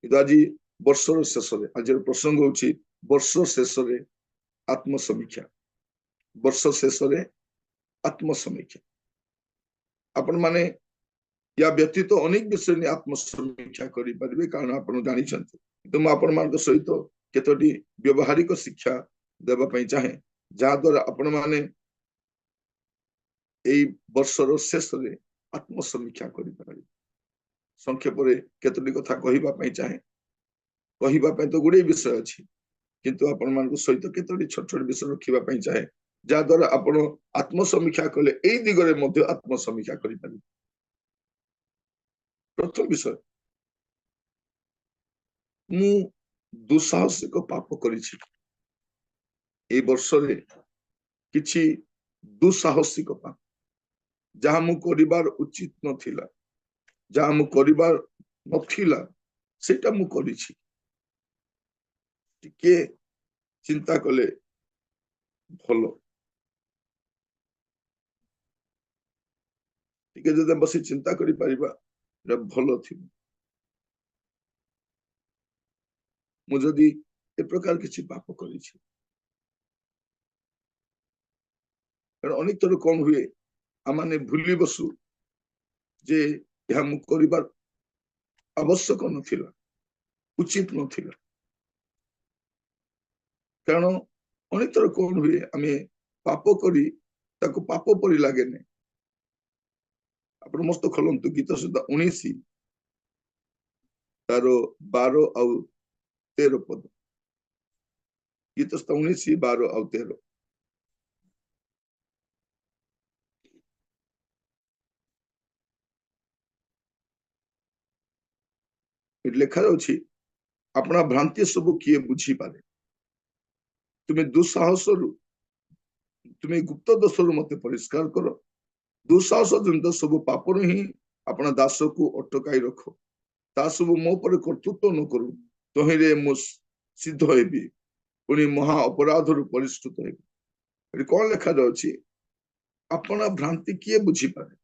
କିନ୍ତୁ ଆଜି ବର୍ଷର ଶେଷରେ ଆଜିର ପ୍ରସଙ୍ଗ ହଉଛି ବର୍ଷ ଶେଷରେ ଆତ୍ମସମୀକ୍ଷା। ବର୍ଷ ଶେଷରେ ଆତ୍ମସମୀକ୍ଷା। ଆପଣ ମାନେ या व्यतीत अनेक विषय आत्मसमीक्षा करें कारण आप जानते तो मुझे आपण मान सहित केतोटी व्यवहारिक शिक्षा देवाई चाहे जहाद्वारा आपण मैंने वर्षर शेष आत्मसमीक्षा करें। संक्षेप केतोटी कथा कहवाई चाहे कहवाई तो गुड़े विषय अच्छी किंतु आपण मान सहित केतोटी छोट छोट विषय रखापी चाहे जहाद्वारा आपण आत्मसमीक्षा कले यही दिगरे आत्मसमीक्षा करें। प्रथम विषय मु दुस्साहसिक पाप करिछि ए वर्ष रे किछि दुस्साहसिक पाप जहाँ मु करिबार उचित नथिला जहाँ मु करिबार नथिला सेटा मु करिछि। टिके चिंता कले भलो टिके जदि बसी चिंता करि परिबा भलो थिबो। मुझे ए प्रकार किसी पाप कर अनेक थर कौन हुए आम भूली बसु जे यह मुझे आवश्यक नथिला उचित नथिला कारण अनेक थर कौन हुए आम पाप करी ताको पाप परी लगे नहीं। आप मस्त खोलतु गीत सुधा 19 तार 12 आउ 13 पद गीत 19 12 आउ 13 लेखा अच्छी अपना भ्रांति सब किए बुझी पारे तुम्हें दुस्साहस तुम्हें गुप्त दोष मत परिष्कार कर दुस्साहस जनित सब पापर ही अपना दास को अटकाई रख ता सब मो पर कर्तृत्व न करू तहिरे मु सिद्ध हेबी पुणी महा अपराध परिष्कृत हेबी। कौन लेखा जाउछि अपना भ्रांति किए बुझी पारे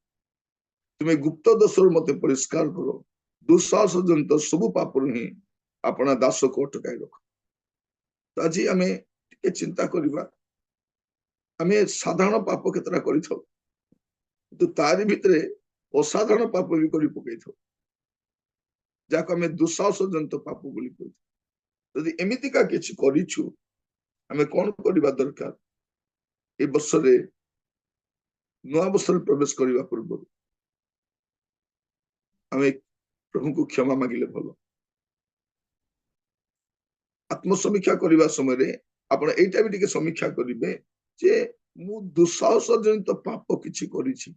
तुम्हें गुप्त दोष मत परिष्कार करो दुस्साहस जनित सब पापर ही अपना दास को अटकाई रख। तो आज आम चिंता करवा आम साधारण पाप केतरा कर तो तारी भितरे असाधारण पाप भी कर पकई जहाँ आम दुस्साहस जनित पाप बोली कही एमतीका किसी करूँ आम कौन करवा दरकार ए वर्ष नुआ वर्ष प्रवेश करने पूर्व आम प्रभु को क्षमा मागिले भल। आत्मसमीक्षा करने समय आपण एटा भी टिके समीक्षा करेंगे जे मु दुस्साहस जनित पाप किछि करिछि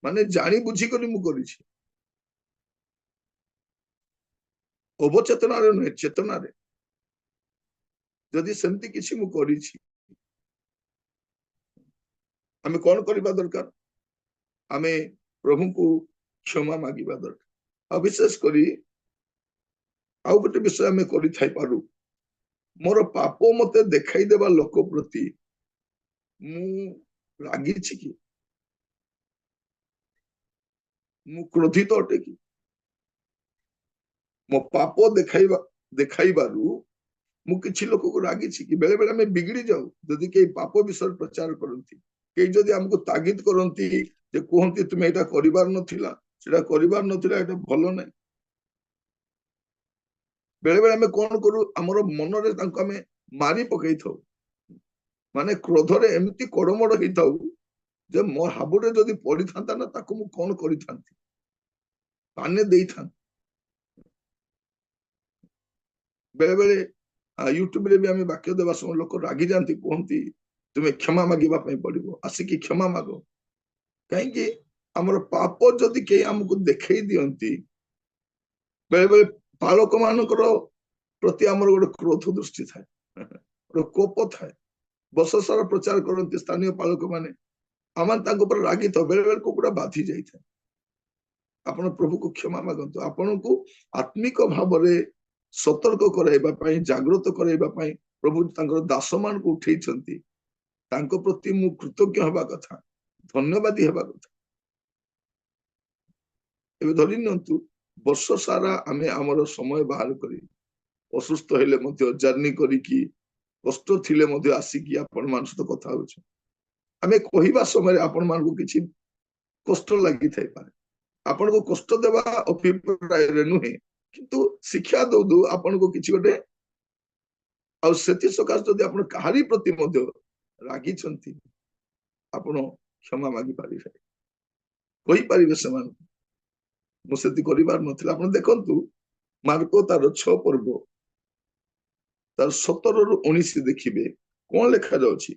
माने जानी बुझी करी मु करिछि अवचेतना रे न चेतना रे जदि सेमति किछि मु करिछि आमे कोन करबा दरकार आमे प्रभु को क्षमा मागिबा दरकार। विशेष करी आउ गोटे विषय आमे करि थाई पारु मोर पाप मते देखाई देबा लोक प्रति मु रागी छि कि मु क्रोधित अटे कि मो पाप देखाइबारु मु किछि लोक को रागी छि कि बेले बेले हमें बिगड़ी जाऊ जदि के पाप विषय प्रचार करंती के जदि हमको तागिद करंती जे कहंती तुमे एटा करिबार नथिला सेटा करिबार नथिला एटा भलो नै बेले बेले हमें कोन करू हमर मन रे तांको हमें मारी पकई थाउ माने क्रोध रे एमिति कोडमोड हेई थाउ जे मो हाबुरे जदि पड़ी थांता ना ताको मु कोन करि थांती पाने देई थां बेले बेले यूट्यूब रे भी हमें वाक्य देवा समय लोक रागी जानती कहती तुम्हें क्षमा मागिबा पई पड़िबो आसिकी क्षमा मागो कहीं हमर पाप जदि के हमको देखई दियंती बेले बेले पालक मानकर प्रति आमर गोटे क्रोध दृष्टि थाए गोटे कोप थाए वर्ष सारा प्रचार करते स्थानीय पालक माने आम पर रागी था बेले बेले कुकुड़ा बाधी जाए आपण प्रभु को क्षमा मागंतु आपण को आत्मिक भाव में सतर्क कराइबा पई जागृत कराइबा पई प्रभु तांकर दास मान को उठै छंती तांको प्रति मु कृतज्ञ हबा कथा धन्यवादी हबा कथा। एबे धरि नंतु वर्ष सारा आमे आमर समय बाहर करी असुस्थ हेले मध्य जर्नी करिकी कष्ट थिले मध्य आसिकी आपण मान सहित कथा होछ आमे कहिबा समय आपण मान को किछि कष्ट लागि थाई पारे आपण को कष्ट देबा अभिप्राय रे नुहे किंतु शिक्षा दो दो आपण को किछि गोटे आ सेति सकाश जदि आपण कहारी प्रति मध्य रागी छंती आपण क्षमा मागी पारिबे कहि पारिबे समान मु सेति करिबार नथिला आपण देखंतु मार्को तार 6 पर्व तार 17 रु 19 देखिबे कोन लेखा जाउछि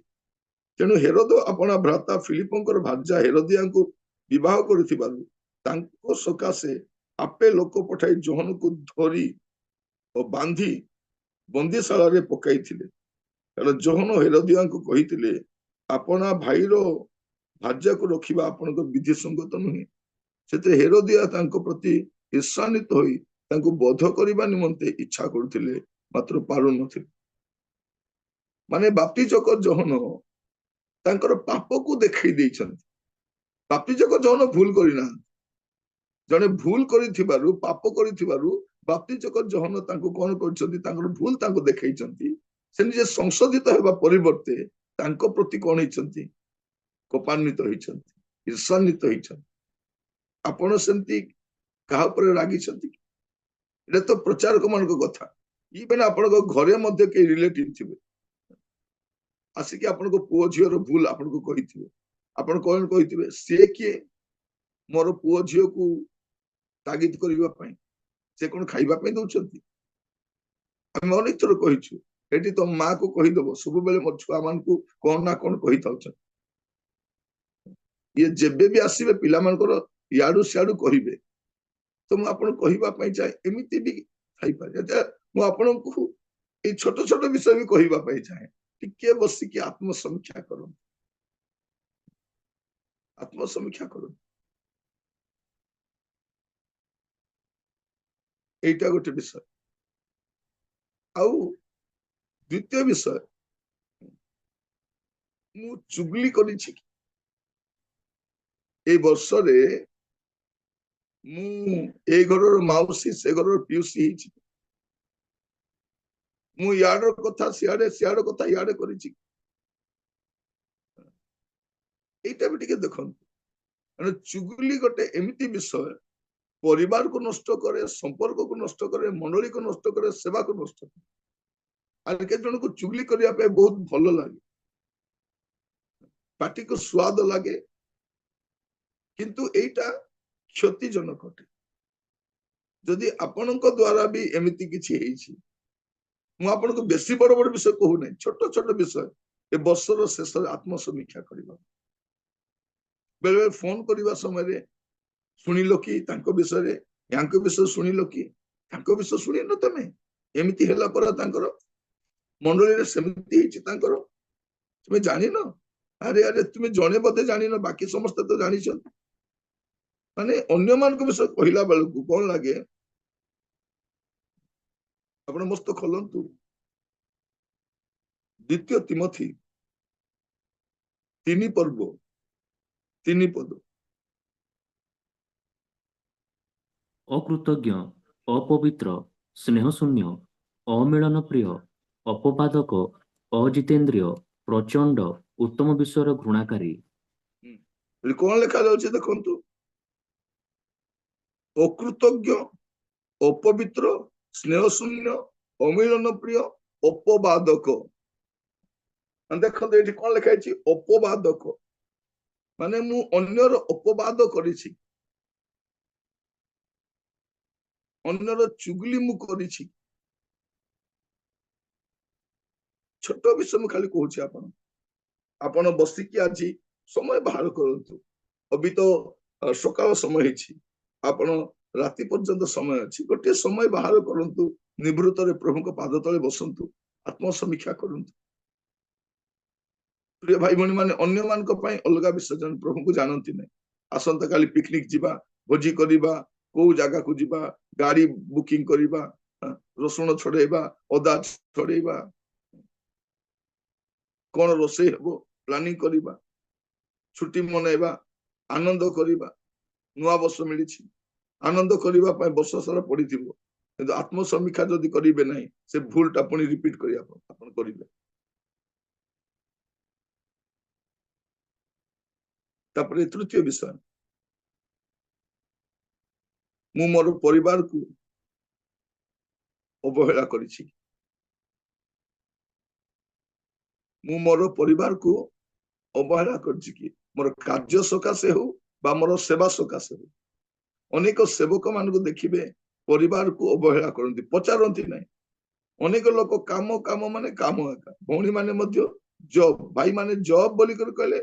तेणु हेरोद अपना भ्राता फिलिपंकर भार्या हेरोदिया को विवाह करथिबारु तांको सकाशे आपे लोक पठाई जोहन को धरी और बांधी बंदीशाला रे पकाइथिले कारण जोहन हेरोदिया को कहिथिले अपना भाईरो भार्या को रखिबा आपनको विधि संगत नुहे सेते हेरोदिया तांको प्रति ईर्षान्वित होई तांको बोध करिबा निमंते इच्छा करथिले मात्र पारु नथिले माने बाप्तिजक जोहन तांकर पाप को देखै दैछन्ति बाप्तिजक जोहन भूल करिना जने भूल करिथिबारु पाप करिथिबारु बाप्तिजक जोहन तांको कोन करछन्ति तांकर भूल तांको देखैछन्ति से निजे संशोधित हेबा परिवर्ते तांको प्रति कोन हिचन्ति कोपान्वित होइछन्ति ईर्षान्वित होइछन्ति आपण सेंती कहा पर रागी छन्ति एटा तो प्रचारक मान को कथा इबेन आपण को घरे मध्ये के रिलेटिव थिबे आसिक आपण को पुओ झियो भूल आपण को कहिथिबे आपण कोन कहिथिबे से के मोर पुओ झियो को तागिद करिबा पई से कोन खाइबा पई दउछन्ति हम अनेक थर कहिछु एटी तो मां को कहि दबो सब बेले मोर छुआ मान को कोन ना कोन कहि थाउछ ये जेबे भी आसीबे पिला मान को याडू सियाडू कहिबे तो मु आपण कहिबा पई चाहे एमिति भी थाई पारे मु आपण को ए छोट छोट विषय भी कहिबा पई चाहे टिके बसी की आत्मसमीक्षा करो आत्मसमीक्षा करो एटा गोटे विषय आउ द्वितीय विषय मु चुगली करिछि ए वर्ष रे मु ए घरर माउसी से घरर पिउसी हिछि मु याडर कथा सियाडे सियाडर कथा याडे करिछि एटा भी टिके देखन माने चुगली गोटे एमिति विषय परिवार को नष्ट करे संपर्क को नष्ट करे मंडली को नष्ट करे सेवा को नष्ट करे आर के जन को चुगली करिया पे बहुत भलो लागे पार्टी को स्वाद लागे किंतु एटा क्षतिजनक अटे जदि आपनक द्वारा भी एमिति किछि हेछि मु आपनको बेसी बड़ बड़ विषय कहू नै छोट छोट विषय ए वर्षर शेष आत्मसमीक्षा करिबा बेले बेले फोन करिबा समय रे सुनिलो कि तांको विषय रे यांको विषय सुनिलो कि तांको विषय सुनि न तमे एमिति हेला पर तांकर मंडली रे सेमिति हिछि तांकर तुमे जानि न अरे अरे तुमे जणे बदे जानि न बाकी समस्त तो जानि छ माने अन्य मान को विषय कहिला बेल को कोन लागे आपण मस्त खोलंतु द्वितीय तिमोथी 3 पर्व 3 पद अकृतज्ञ अपवित्र स्नेहशून्य अमिलन प्रिय अपवादक अजितेन्द्रिय प्रचंड उत्तम विषय घृणाकारी कौन लिखा जाउछि देखंतु अकृतज्ञ अपवित्र स्नेहशून्य अमिलन प्रिय अपवादक देखो ये कौन लिखा है अपवादक माने मु अन्यर अपवाद करिछि अन्यर चुगली मु करिछि छोट विषय मु खाली कहूछि आपण आपण बसिकी आज समय बाहर करंतु अभी तो सकाळ समय हिछि आपण राति पर्यंत समय अछि गोटे समय बाहर करंतु निवृत्त रे प्रभु को पाद तले बसंतु आत्मसमीक्षा करंतु प्रिय भाई भणी माने अन्य मान को पई अलगा विषय जन प्रभु को जानंती नै आसंता काली पिकनिक जिबा भोजी करिबा को जागा को जिबा गाड़ी बुकिंग करिबा रसुण छड़ेबा अदा छड़ेबा कोन रोसे हेबो प्लानिंग करिबा छुट्टी मनेबा आनंद करिबा नुआ वर्ष मिलिछि ଆନନ୍ଦ କରିବା ପାଇଁ ବର୍ଷ ସାରା ପଡିଥିବ, କିନ୍ତୁ ଆତ୍ମସମୀକ୍ଷା ଯଦି କରିବେ ନାହିଁ ସେ ଭୁଲଟା ପୁଣି ରିପିଟ କରିବା ଆପଣ କରିବେ। ତାପରେ ତୃତୀୟ ବିଷୟ, ମୁଁ ମୋର ପରିବାରକୁ ଅବହେଳା କରିଛି। ମୁଁ ମୋର ପରିବାରକୁ ଅବହେଳା କରିଛି କି ମୋର କାର୍ଯ୍ୟ ସକାଶେ ହଉ ବା ମୋର ସେବା ସକାଶେ ହଉ। ଅନେକ ସେବକ ମାନଙ୍କୁ ଦେଖିବେ ପରିବାରକୁ ଅବହେଳା କରନ୍ତି, ପଚାରନ୍ତି ନାହିଁ। ଅନେକ ଲୋକ କାମ କାମ ମାନେ କାମ ଏକା, ଭଉଣୀ ମାନେ ମଧ୍ୟ ଜବ୍, ଭାଇ ମାନେ ଜବ୍ ବୋଲିକରି କହିଲେ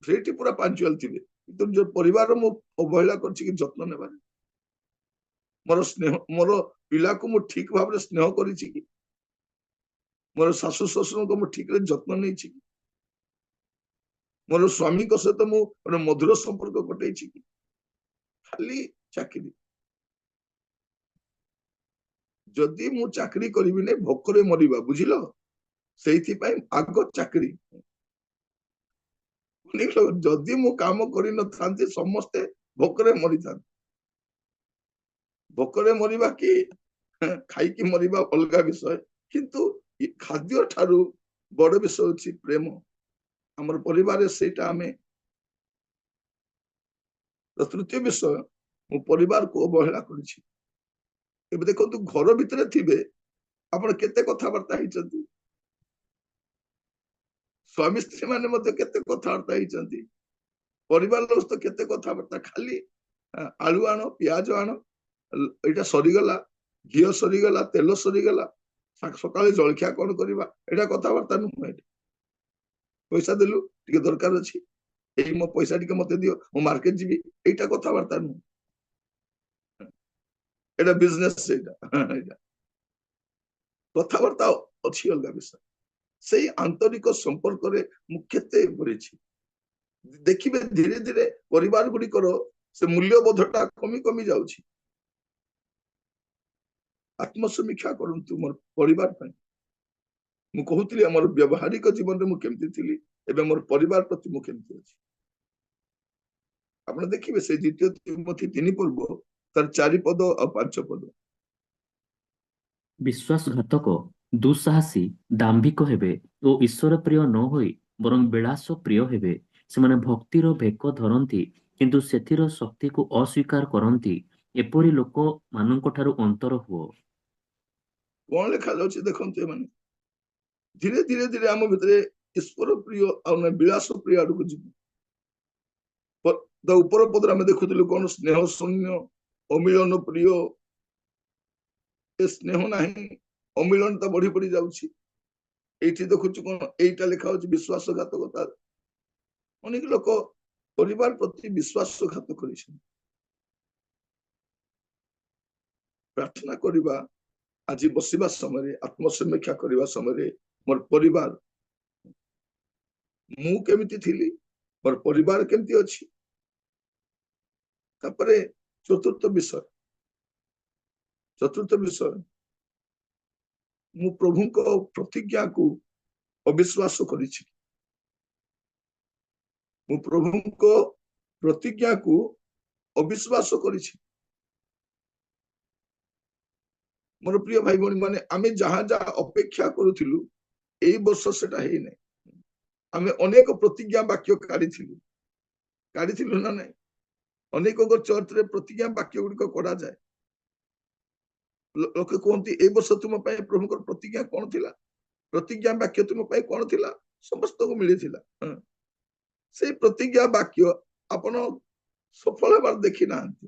ସେଠି ପୁରା ପାଞ୍ଚୁଆଲ ଥିବେ, କିନ୍ତୁ ଯୋଉ ପରିବାର ମୁଁ ଅବହେଳା କରିଛି କି ଯତ୍ନ ନେବାରେ। ମୋର ସ୍ନେହ, ମୋର ପିଲାକୁ ମୁଁ ଠିକ ଭାବରେ ସ୍ନେହ କରିଛି କି, ମୋର ଶାଶୁ ଶ୍ୱଶୁରଙ୍କୁ ମୁଁ ଠିକରେ ଯତ୍ନ ନେଇଛି କି, ମୋର ସ୍ୱାମୀଙ୍କ ସହିତ ମୁଁ ଗୋଟେ ମଧୁର ସମ୍ପର୍କ କଟେଇଛି କି। ଖାଲି ଚାକିରି, ଯଦି ମୁଁ ଚାକିରି କରିବିନି ଭୋକରେ ମରିବା, ବୁଝିଲ, ସେଇଥିପାଇଁ ଆଗ ଚାକିରି। ଯଦି ମୁଁ କାମ କରିନଥାନ୍ତି ସମସ୍ତେ ଭୋକରେ ମରିଥାନ୍ତି। ଭୋକରେ ମରିବା କି ଖାଇକି ମରିବା ଅଲଗା ବିଷୟ, କିନ୍ତୁ ଖାଦ୍ୟ ଠାରୁ ବଡ ବିଷୟ ଅଛି ପ୍ରେମ। ଆମର ପରିବାରରେ ସେଇଟା ଆମେ। ତୃତୀୟ ବିଷୟ, ମୁଁ ପରିବାରକୁ ଅବହେଳା କରିଛି। ଏବେ ଦେଖନ୍ତୁ ଘର ଭିତରେ ଥିବେ ଆପଣ କେତେ କଥାବାର୍ତ୍ତା ହେଇଛନ୍ତି, ସ୍ୱାମୀ ସ୍ତ୍ରୀ ମାନେ ମଧ୍ୟ କେତେ କଥାବାର୍ତ୍ତା ହେଇଛନ୍ତି, ପରିବାର ଲୋକ ତ କେତେ କଥାବାର୍ତ୍ତା, ଖାଲି ଆଳୁ ଆଣ, ପିଆଜ ଆଣ, ଏଇଟା ସରିଗଲା, ଘିଅ ସରିଗଲା, ତେଲ ସରିଗଲା, ସକାଳେ ଜଳଖିଆ କଣ କରିବା, ଏଇଟା କଥାବାର୍ତ୍ତା ନୁହଁ। ଏଇଟା ପଇସା ଦେଲୁ, ଟିକେ ଦରକାର ଅଛି, ଏଇ ମୋ ପଇସା ଟିକେ ମତେ ଦିଅ, ମୁଁ ମାର୍କେଟ ଯିବି, ଏଇଟା କଥାବାର୍ତ୍ତା ନୁହଁ। ଏଇଟା ବିଜନେସ, ସେଇଟା ଏଇଟା କଥାବାର୍ତ୍ତା ଅଛି ଅଲଗା ବିଷୟ। ସେଇ ଆନ୍ତରିକ ସମ୍ପର୍କରେ ମୁଁ କେତେ କରିଛି। ଦେଖିବେ ଧୀରେ ଧୀରେ ପରିବାର ଗୁଡିକର ସେ ମୂଲ୍ୟବୋଧଟା କମି କମି ଯାଉଛି। ଆତ୍ମସମୀକ୍ଷା କରନ୍ତୁ ମୋର ପରିବାର ପାଇଁ। ମୁଁ କହୁଥିଲି ଆମର ବ୍ୟବହାରିକ ଜୀବନରେ ମୁଁ କେମିତି ଥିଲି, ଏବେ ମୋର ପରିବାର ପ୍ରତି ମୁଁ କେମିତି ଅଛି। ଆପଣ ଦେଖିବେ ସେ ଦ୍ୱିତୀୟ ତିମୋଥୀ 3 ପର୍ବ ତାର 4 ପଦ ଆଉ 5 ପଦ। ବିଶ୍ୱାସଘାତକ, ଦୁଃସାହସୀ, ଦାମ୍ଭିକ ହେବେ ଓ ଈଶ୍ୱର ପ୍ରିୟ ନ ହୋଇ ବରଂ ବିଳାସ ପ୍ରିୟ ହେବେ। ସେମାନେ ଭକ୍ତିର ଭେକ ଧରନ୍ତି କିନ୍ତୁ ସେଥିର ଶକ୍ତିକୁ ଅସ୍ୱୀକାର କରନ୍ତି। ଏପରି ଲୋକମାନଙ୍କ ଠାରୁ ଅନ୍ତର ହୁଅ। କଣ ଲେଖା ଯାଉଛି ଦେଖନ୍ତୁ, ଏମାନେ ଧୀରେ ଧୀରେ ଧୀରେ ଆମ ଭିତରେ ଈଶ୍ୱର ପ୍ରିୟ ଆଉ ବିଳାସ ପ୍ରିୟ ଆଡକୁ ଯିବୁ। ଉପର ପଦରେ ଆମେ ଦେଖୁଥିଲୁ କଣ, ସ୍ନେହ ଶୂନ୍ୟ, ଅମିଳନ ପ୍ରିୟ। ଏ ସ୍ନେହ ନାହିଁ, ଅମିଳନତା ବଢି ବଢି ଯାଉଛି। ଏଇଠି ଦେଖୁଛୁ କଣ, ଏଇଟା ଲେଖା ହଉଛି ବିଶ୍ୱାସଘାତକତା। ଅନେକ ଲୋକ ପରିବାର ପ୍ରତି ବିଶ୍ୱାସଘାତ କରିଛନ୍ତି। ପ୍ରାର୍ଥନା କରିବା, ଆଜି ବସିବା ସମୟରେ ଆତ୍ମସମୀକ୍ଷା କରିବା ସମୟରେ ମୋର ପରିବାର, ମୁଁ କେମିତି ଥିଲି, ମୋର ପରିବାର କେମିତି ଅଛି। ତାପରେ ଚତୁର୍ଥ ବିଷୟ, ମୁଁ ପ୍ରଭୁଙ୍କ ପ୍ରତିଜ୍ଞାକୁ ଅବିଶ୍ୱାସ କରିଛି। ମୁଁ ପ୍ରଭୁଙ୍କ ପ୍ରତିଜ୍ଞାକୁ ଅବିଶ୍ୱାସ କରିଛି। ମୋର ପ୍ରିୟ ଭାଇ ଭଉଣୀ ମାନେ, ଆମେ ଯାହା ଯାହା ଅପେକ୍ଷା କରୁଥିଲୁ ଏଇ ବର୍ଷ ସେଟା ହେଇନାହିଁ। ଆମେ ଅନେକ ପ୍ରତିଜ୍ଞା ବାକ୍ୟ କାଢିଥିଲୁ ନା ନାଇଁ। ଅନେକଙ୍କ ଚର୍ଚ୍ଚରେ ପ୍ରତିଜ୍ଞା ବାକ୍ୟ ଗୁଡିକ କରାଯାଏ। ଲୋକେ କୁହନ୍ତି ଏଇ ବର୍ଷ ତୁମ ପାଇଁ ପ୍ରଭୁଙ୍କର ପ୍ରତିଜ୍ଞା କଣ ଥିଲା, ପ୍ରତିଜ୍ଞା ବାକ୍ୟ ତୁମ ପାଇଁ କଣ ଥିଲା, ସମସ୍ତଙ୍କୁ ମିଳିଥିଲା। ସେଇ ପ୍ରତିଜ୍ଞା ବାକ୍ୟ ଆପଣ ସଫଳ ହେବାର ଦେଖି ନାହାନ୍ତି।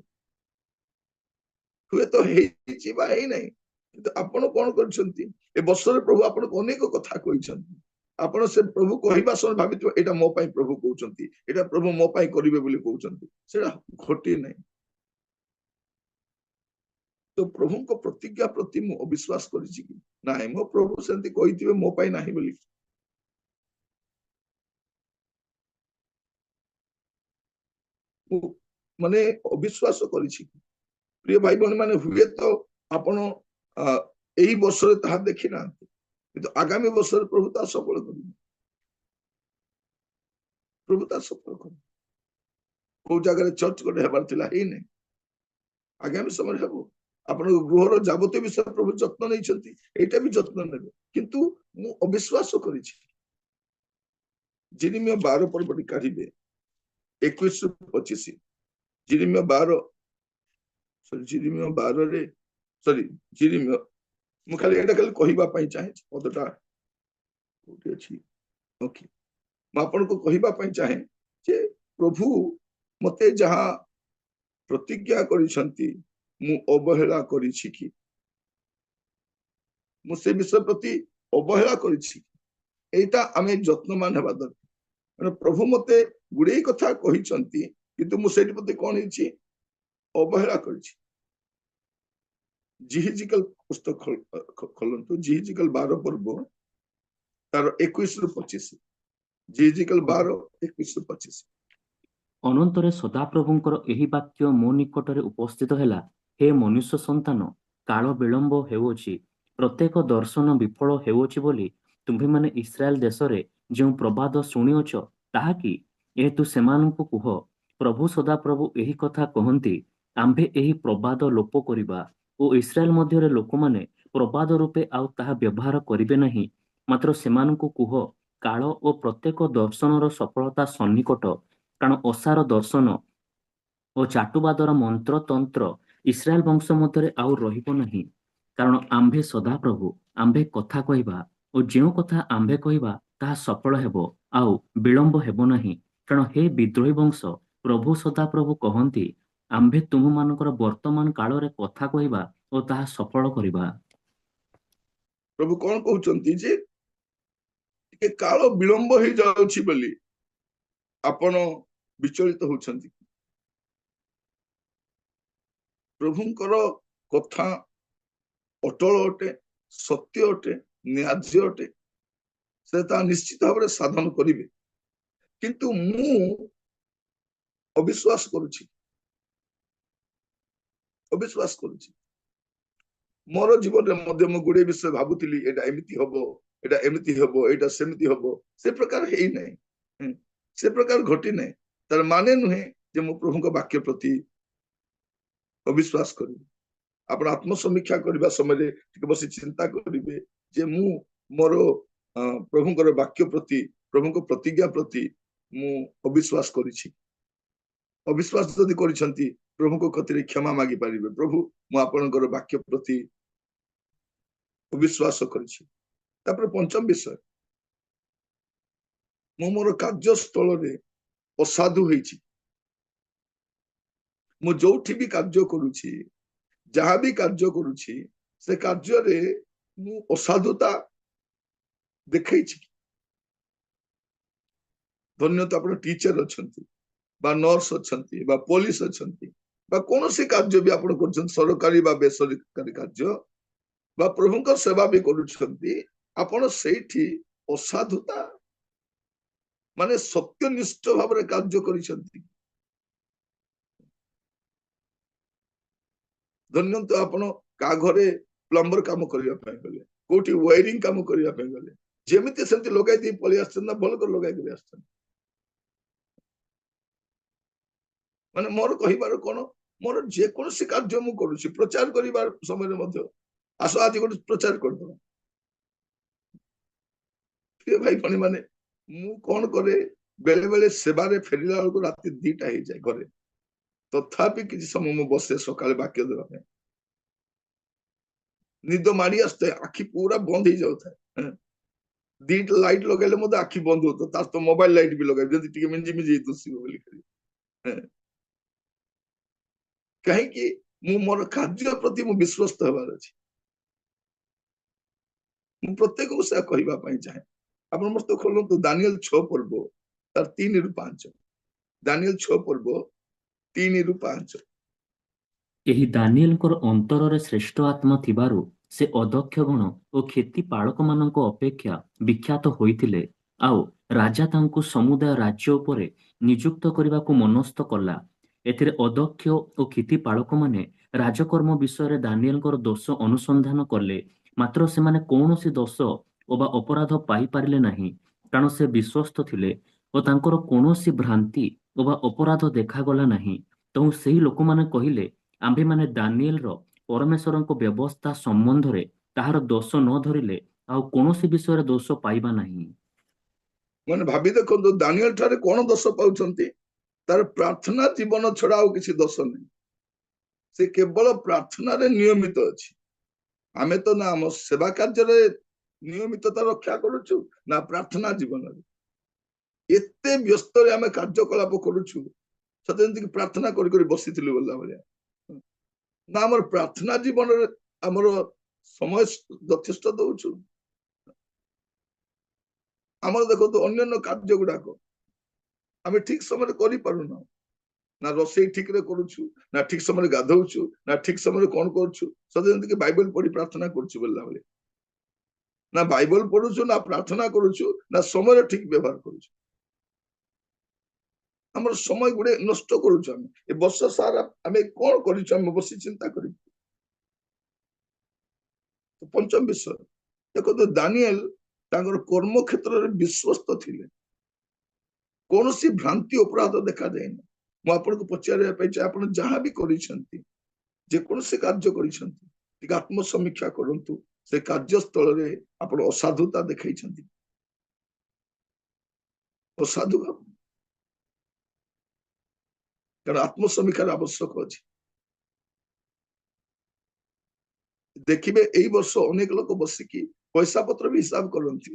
ହୁଏତ ହେଇଛି ବା ହେଇନାହିଁ, କିନ୍ତୁ ଆପଣ କଣ କରିଛନ୍ତି, ଏ ବର୍ଷରେ ପ୍ରଭୁ ଆପଣଙ୍କୁ ଅନେକ କଥା କହିଛନ୍ତି। ଆପଣ ସେ ପ୍ରଭୁ କହିବା ସମୟ ଭାବିଥିବ ଏଇଟା ମୋ ପାଇଁ ପ୍ରଭୁ କହୁଛନ୍ତି, ଏଇଟା ପ୍ରଭୁ ମୋ ପାଇଁ କରିବେ ବୋଲି କହୁଛନ୍ତି, ସେଟା ଘଟି ନାହିଁ। ତ ପ୍ରଭୁଙ୍କ ପ୍ରତିଜ୍ଞା ପ୍ରତି ମୁଁ ଅବିଶ୍ୱାସ କରିଛି କି ନାଇଁ, ମୋ ପ୍ରଭୁ ସେମିତି କହିଥିବେ ମୋ ପାଇଁ ନାହିଁ ବୋଲି। ମୁଁ ମାନେ ଅବିଶ୍ୱାସ କରିଛି। ପ୍ରିୟ ଭାଇ ଭଉଣୀ ମାନେ, ହୁଏତ ଆପଣ ଏଇ ବର୍ଷରେ ତାହା ଦେଖି ନାହାନ୍ତି, କିନ୍ତୁ ଆଗାମୀ ବର୍ଷରେ ପ୍ରଭୁ ତାହା ସଫଳ କରିବେ। ପ୍ରଭୁ ତାହା ସଫଳ କରିବେ। କୋଉ ଜାଗାରେ ଚର୍ଚ୍ଚ ଗୋଟେ ହେବାର ଥିଲା, ହେଇନାହିଁ। ଆଗାମୀ ସମୟରେ ହେବ। ଆପଣଙ୍କ ଗୃହର ଯାବତୀୟ ବିଷୟ ପ୍ରଭୁ ଯତ୍ନ ନେଇଛନ୍ତି, ଏଇଟା ବି ଯତ୍ନ ନେବେ। କିନ୍ତୁ ମୁଁ ଅବିଶ୍ୱାସ କରିଛି। ଜିରିମିୟ 12 ପର୍ବଟି କାଢିବେ 21-25। ଜିରିମିୟ 12 ଜିରିମିୟ 12ରେ ଜିରିମିୟ, ମୁଁ ଖାଲି ଏଇଟା ଖାଲି କହିବା ପାଇଁ ଚାହେଁ, ପଦଟା କୋଉଠି ଅଛି? ଓକେ, ମୁଁ ଆପଣଙ୍କୁ କହିବା ପାଇଁ ଚାହେଁ ଯେ ପ୍ରଭୁ ମତେ ଯାହା ପ୍ରତିଜ୍ଞା କରିଛନ୍ତି ମୁଁ ଅବହେଳା କରିଛି କି? ମୁଁ ସେ ବିଷୟ ପ୍ରତି ଅବହେଳା କରିଛି? ଏଇଟା ଆମେ ଯତ୍ନବାନ ହେବା ଦରକାର। କାରଣ ପ୍ରଭୁ ମତେ ଗୁଡେଇ କଥା କହିଛନ୍ତି, କିନ୍ତୁ ମୁଁ ସେଇଠି ପ୍ରତି କଣ ହେଇଛି? ଅବହେଳା କରିଛି। ଜିହିଜିକେଲ ପୁସ୍ତକ ଖୋଲନ୍ତୁ, ଜିହିଜିକେଲ 12 ପର୍ବ ତାର 21-25। ଜିହିଜିକେଲ 12:21-25। ଅନନ୍ତରେ ସଦାପ୍ରଭୁଙ୍କର ଏହି ବାକ୍ୟ ମୋ ନିକଟରେ ଉପସ୍ଥିତ ହେଲା, ହେ ମନୁଷ୍ୟ ସନ୍ତାନ, କାଳ ବିଳମ୍ବ ହେଉଅଛି, ପ୍ରତ୍ୟେକ ଦର୍ଶନ ବିଫଳ ହେଉଅଛି ବୋଲି ତୁମ୍ଭେମାନେ ଇସ୍ରାଏଲ ଦେଶରେ ଯେଉଁ ପ୍ରବାଦ ଶୁଣିଅଛ ତାହା କି? ଏହେତୁ ସେମାନଙ୍କୁ କୁହ, ପ୍ରଭୁ ସଦାପ୍ରଭୁ ଏହି କଥା କହନ୍ତି, ଆମ୍ଭେ ଏହି ପ୍ରବାଦ ଲୋପ କରିବା ଓ ଇସ୍ରାଏଲ ମଧ୍ୟରେ ଲୋକମାନେ ପ୍ରବାଦ ରୂପେ ଆଉ ତାହା ବ୍ୟବହାର କରିବେ ନାହିଁ। ମାତ୍ର ସେମାନଙ୍କୁ କୁହ, କାଳ ଓ ପ୍ରତ୍ୟେକ ଦର୍ଶନର ସଫଳତା ସନ୍ନିକଟ, କାରଣ ଅସାର ଦର୍ଶନ ଓ ଚାଟୁବାଦର ମନ୍ତ୍ରତନ୍ତ୍ର ଇସ୍ରାଏଲ ବଂଶ ମଧ୍ୟରେ ଆଉ ରହିବ ନାହିଁ। କାରଣ ଆମ୍ଭେ ସଦାପ୍ରଭୁ, ଆମ୍ଭେ କଥା କହିବା ଓ ଯେଉଁ କଥା ଆମ୍ଭେ କହିବା ତାହା ସଫଳ ହେବ, ଆଉ ବିଳମ୍ବ ହେବ ନାହିଁ। କାରଣ ହେ ବିଦ୍ରୋହୀ ବଂଶ, ପ୍ରଭୁ ସଦାପ୍ରଭୁ କହନ୍ତି, ଆମ୍ଭେ ତୁମମାନଙ୍କର ବର୍ତ୍ତମାନ କାଳରେ କଥା କହିବା ଓ ତାହା ସଫଳ କରିବା। ପ୍ରଭୁ କଣ କହୁଛନ୍ତି ଯେ ଟିକେ କାଳ ବିଳମ୍ବ ହେଇଯାଉଛି ବୋଲି ଆପଣ ବିଚଳିତ ହଉଛନ୍ତି? ପ୍ରଭୁଙ୍କର କଥା ଅଟଳ ଅଟେ, ସତ୍ୟ ଅଟେ, ନ୍ୟାଯ୍ୟ ଅଟେ। ସେ ତା ନିଶ୍ଚିତ ଭାବରେ ସାଧନ କରିବେ। କିନ୍ତୁ ମୁଁ ଅବିଶ୍ୱାସ କରୁଛି, ଅବିଶ୍ୱାସ କରୁଛି। ମୋର ଜୀବନରେ ମଧ୍ୟ ମୁଁ ଗୁଡେ ବିଷୟ ଭାବୁଥିଲି, ଏଇଟା ଏମିତି ହବ, ଏଇଟା ଏମିତି ହବ, ଏଇଟା ସେମିତି ହବ। ସେ ପ୍ରକାର ହେଇନାହିଁ, ସେ ପ୍ରକାର ଘଟି ନାହିଁ। ତାର ମାନେ ନୁହେଁ ଯେ ମୁଁ ପ୍ରଭୁଙ୍କ ବାକ୍ୟ ପ୍ରତି ଅବିଶ୍ୱାସ କରିବି। ଆପଣ ଆତ୍ମସମୀକ୍ଷା କରିବା ସମୟରେ ଟିକେ ବସି ଚିନ୍ତା କରିବେ ଯେ ମୁଁ ମୋର ପ୍ରଭୁଙ୍କର ବାକ୍ୟ ପ୍ରତି, ପ୍ରଭୁଙ୍କ ପ୍ରତିଜ୍ଞା ପ୍ରତି ମୁଁ ଅବିଶ୍ୱାସ କରିଛି। ଅବିଶ୍ୱାସ ଯଦି କରିଛନ୍ତି, ପ୍ରଭୁଙ୍କ କତିରେ କ୍ଷମା ମାଗି ପାରିବେ। ପ୍ରଭୁ, ମୁଁ ଆପଣଙ୍କର ବାକ୍ୟ ପ୍ରତି ଅବିଶ୍ୱାସ କରିଛି। ତାପରେ ପଞ୍ଚମ ବିଷୟ, ମୁଁ ମୋର କାର୍ଯ୍ୟସ୍ଥଳରେ ଅସାଧୁ ହେଇଛି। ମୁଁ ଯୋଉଠି ବି କାର୍ଯ୍ୟ କରୁଛି, ଯାହା ବି କାର୍ଯ୍ୟ କରୁଛି, ସେ କାର୍ଯ୍ୟରେ ମୁଁ ଅସାଧୁତା ଦେଖେଇଛି। ଧନ୍ୟତ ଆପଣ ଟିଚର ଅଛନ୍ତି, ବା ନର୍ସ ଅଛନ୍ତି, ବା ପୋଲିସ ଅଛନ୍ତି, ବା କୌଣସି କାର୍ଯ୍ୟ ବି ଆପଣ କରୁଛନ୍ତି, ସରକାରୀ ବା ବେସରକାରୀ କାର୍ଯ୍ୟ, ବା ପ୍ରଭୁଙ୍କ ସେବା ବି କରୁଛନ୍ତି, ଆପଣ ସେଇଠି ଅସାଧୁତା ମାନେ ସତ୍ୟନିଷ୍ଠ ଭାବରେ କାର୍ଯ୍ୟ କରିଛନ୍ତି। ଧନ୍ୟତ ଆପଣ କାହା ଘରେ ପ୍ଲମ୍ବର କାମ କରିବା ପାଇଁ ଗଲେ, କୋଉଠି ୱାଇରିଂ କାମ କରିବା ପାଇଁ ଗଲେ, ଯେମିତି ସେମିତି ଲଗାଇ ଦେଇ ପଳେଇ ଆସିଛନ୍ତି ନା ଭଲ କରି ଲଗାଇ କରି ଆସିଛନ୍ତି? ମାନେ ମୋର କହିବାର କଣ, ମୋର ଯେକୌଣସି କାର୍ଯ୍ୟ ମୁଁ କରୁଛି, ପ୍ରଚାର କରିବା ସମୟରେ ମଧ୍ୟ ଆସ ଆଜି ଗୋଟେ ପ୍ରଚାର କରିଦେବା। ପ୍ରିୟ ଭାଇ ଭଉଣୀ ମାନେ, ମୁଁ କଣ କରେ, ବେଳେ ବେଳେ ସେବାରେ ଫେରିଲା ବେଳକୁ ରାତି 2ଟା ହେଇଯାଏ ଘରେ। ତଥାପି କିଛି ସମୟ ମୁଁ ବସେ ସକାଳେ ବାକ୍ୟ ଦେବା ପାଇଁ। ନିଦ ମାଡି ଆସିଥାଏ, ଆଖି ପୁରା ବନ୍ଦ ହେଇଯାଉଥାଏ। 2ଟା ଲାଇଟ ଲଗାଇଲେ ମଧ୍ୟ ଆଖି ବନ୍ଦ ହଉଥାଏ। ତା ସହିତ ମୋବାଇଲ ଲାଇଟ ବି ଲଗାଇ, ଯଦି ଟିକେ ମିଞ୍ଜି ମିଞ୍ଜି ଦୁଷିବ ବୋଲି। କାହିଁକି? ମୁଁ ମୋର କାର୍ଯ୍ୟ ପ୍ରତି ମୁଁ ବିଶ୍ୱସ୍ତ ହେବାର ଅଛି। ମୁଁ ପ୍ରତ୍ୟେକକୁ ସେୟା କହିବା ପାଇଁ ଚାହେଁ। ଆପଣ ମସ୍ତ ଖୋଲନ୍ତୁ ଦାନିଏଲ 6 ପର୍ବ ତାର 3-5। ଦାନିଏଲ 6 ପର୍ବ 3-5। ଏହି ଦାନିଏଲଙ୍କର ଅନ୍ତରରେ ଶ୍ରେଷ୍ଠ ଆତ୍ମା ଥିବାରୁ ସେ ଅଦକ୍ଷ ଗଣ ଓ କ୍ଷତି ପାଳକମାନଙ୍କ ଅପେକ୍ଷା ବିଖ୍ୟାତ ହୋଇଥିଲେ, ଆଉ ରାଜା ତାଙ୍କୁ ସମୁଦାୟ ରାଜ୍ୟ ଉପରେ ନିଯୁକ୍ତ କରିବାକୁ ମନସ୍ଥ କଲା। ଏଥିରେ ଅଦକ୍ଷ ଓ କ୍ଷତି ପାଳକମାନେ ରାଜକର୍ମ ବିଷୟରେ ଦାନିଏଲଙ୍କର ଦୋଷ ଅନୁସନ୍ଧାନ କଲେ, ମାତ୍ର ସେମାନେ କୌଣସି ଦୋଷ ଅବା ଅପରାଧ ପାଇପାରିଲେ ନାହିଁ, କାରଣ ସେ ବିଶ୍ୱସ୍ତ ଥିଲେ ଓ ତାଙ୍କର କୌଣସି ଭ୍ରାନ୍ତି ଅବା ଅପରାଧ ଦେଖାଗଲା ନାହିଁ। ତେଣୁ ସେହି ଲୋକମାନେ କହିଲେ, ଆମ୍ଭେମାନେ ଦାନିଏଲର ପରମେଶ୍ୱରଙ୍କ ବ୍ୟବସ୍ଥା ସମ୍ବନ୍ଧରେ ତାହାର ଦୋଷ ନ ଧରିଲେ ଆଉ କୌଣସି ବିଷୟରେ ଦୋଷ ପାଇବା ନାହିଁ। ମାନେ ଭାବି ଦେଖନ୍ତୁ ଦାନିଏଲ ଠାରେ କଣ ଦୋଷ ପାଉଛନ୍ତି? ତାର ପ୍ରାର୍ଥନା ଜୀବନ ଛଡା ଆଉ କିଛି ଦୋଷ ନାହିଁ। ସେ କେବଳ ପ୍ରାର୍ଥନାରେ ନିୟମିତ ଅଛି। ଆମେ ତ ନା ଆମ ସେବା କାର୍ଯ୍ୟରେ ନିୟମିତତା ରକ୍ଷା କରୁଛୁ ନା ପ୍ରାର୍ଥନା ଜୀବନରେ। ଏତେ ବ୍ୟସ୍ତରେ ଆମେ କାର୍ଯ୍ୟକଳାପ କରୁଛୁ ସତେ ଯେମିତି ପ୍ରାର୍ଥନା କରି କରି ବସିଥିଲୁ ଗଲା ଭଳିଆ। ନା ଆମର ପ୍ରାର୍ଥନା ଜୀବନରେ ଆମର ସମୟ ଯଥେଷ୍ଟ ଦଉଛୁ। ଆମର ଦେଖନ୍ତୁ ଅନ୍ୟାନ୍ୟ କାର୍ଯ୍ୟ ଗୁଡାକ ଆମେ ଠିକ ସମୟରେ କରିପାରୁନା। ନା ରୋଷେଇ ଠିକରେ କରୁଛୁ, ନା ଠିକ ସମୟରେ ଗାଧଉଛୁ, ନା ଠିକ ସମୟରେ କଣ କରୁଛୁ, ସତେ ଯେମିତି ବାଇବଲ ପଢି ପ୍ରାର୍ଥନା କରୁଛୁ ବୋଲିଲା ଭଳି। ନା ବାଇବଲ ପଢୁଛୁ, ନା ପ୍ରାର୍ଥନା କରୁଛୁ, ନା ସମୟର ଠିକ ବ୍ୟବହାର କରୁଛୁ। ଆମର ସମୟ ଗୁଡେ ନଷ୍ଟ କରୁଛୁ। ଆମେ ଏ ବର୍ଷ ସାରା ଆମେ କଣ କରିଛୁ ଆମେ ବସି ଚିନ୍ତା କରିବୁ। ପଞ୍ଚମ ବିଷୟ ଦେଖନ୍ତୁ, ଦାନିଏଲ ତାଙ୍କର କର୍ମ କ୍ଷେତ୍ରରେ ବିଶ୍ୱସ୍ତ ଥିଲେ। କୌଣସି ଭ୍ରାନ୍ତି ଅପରାଧ ଦେଖାଯାଇନି। ମୁଁ ଆପଣଙ୍କୁ ପଚାରିବା ପାଇଁ ଚାହେଁ, ଆପଣ ଯାହା ବି କରିଛନ୍ତି, ଯେକୌଣସି କାର୍ଯ୍ୟ କରିଛନ୍ତି, ଟିକେ ଆତ୍ମସମୀକ୍ଷା କରନ୍ତୁ। ସେ କାର୍ଯ୍ୟସ୍ଥଳରେ ଆପଣ ଅସାଧୁତା ଦେଖେଇଛନ୍ତି, ଅସାଧୁ ଭାବ। କାରଣ ଆତ୍ମସମୀକ୍ଷାର ଆବଶ୍ୟକ ଅଛି। ଦେଖିବେ ଏଇ ବର୍ଷ ଅନେକ ଲୋକ ବସିକି ପଇସା ପତ୍ର ବି ହିସାବ କରନ୍ତି।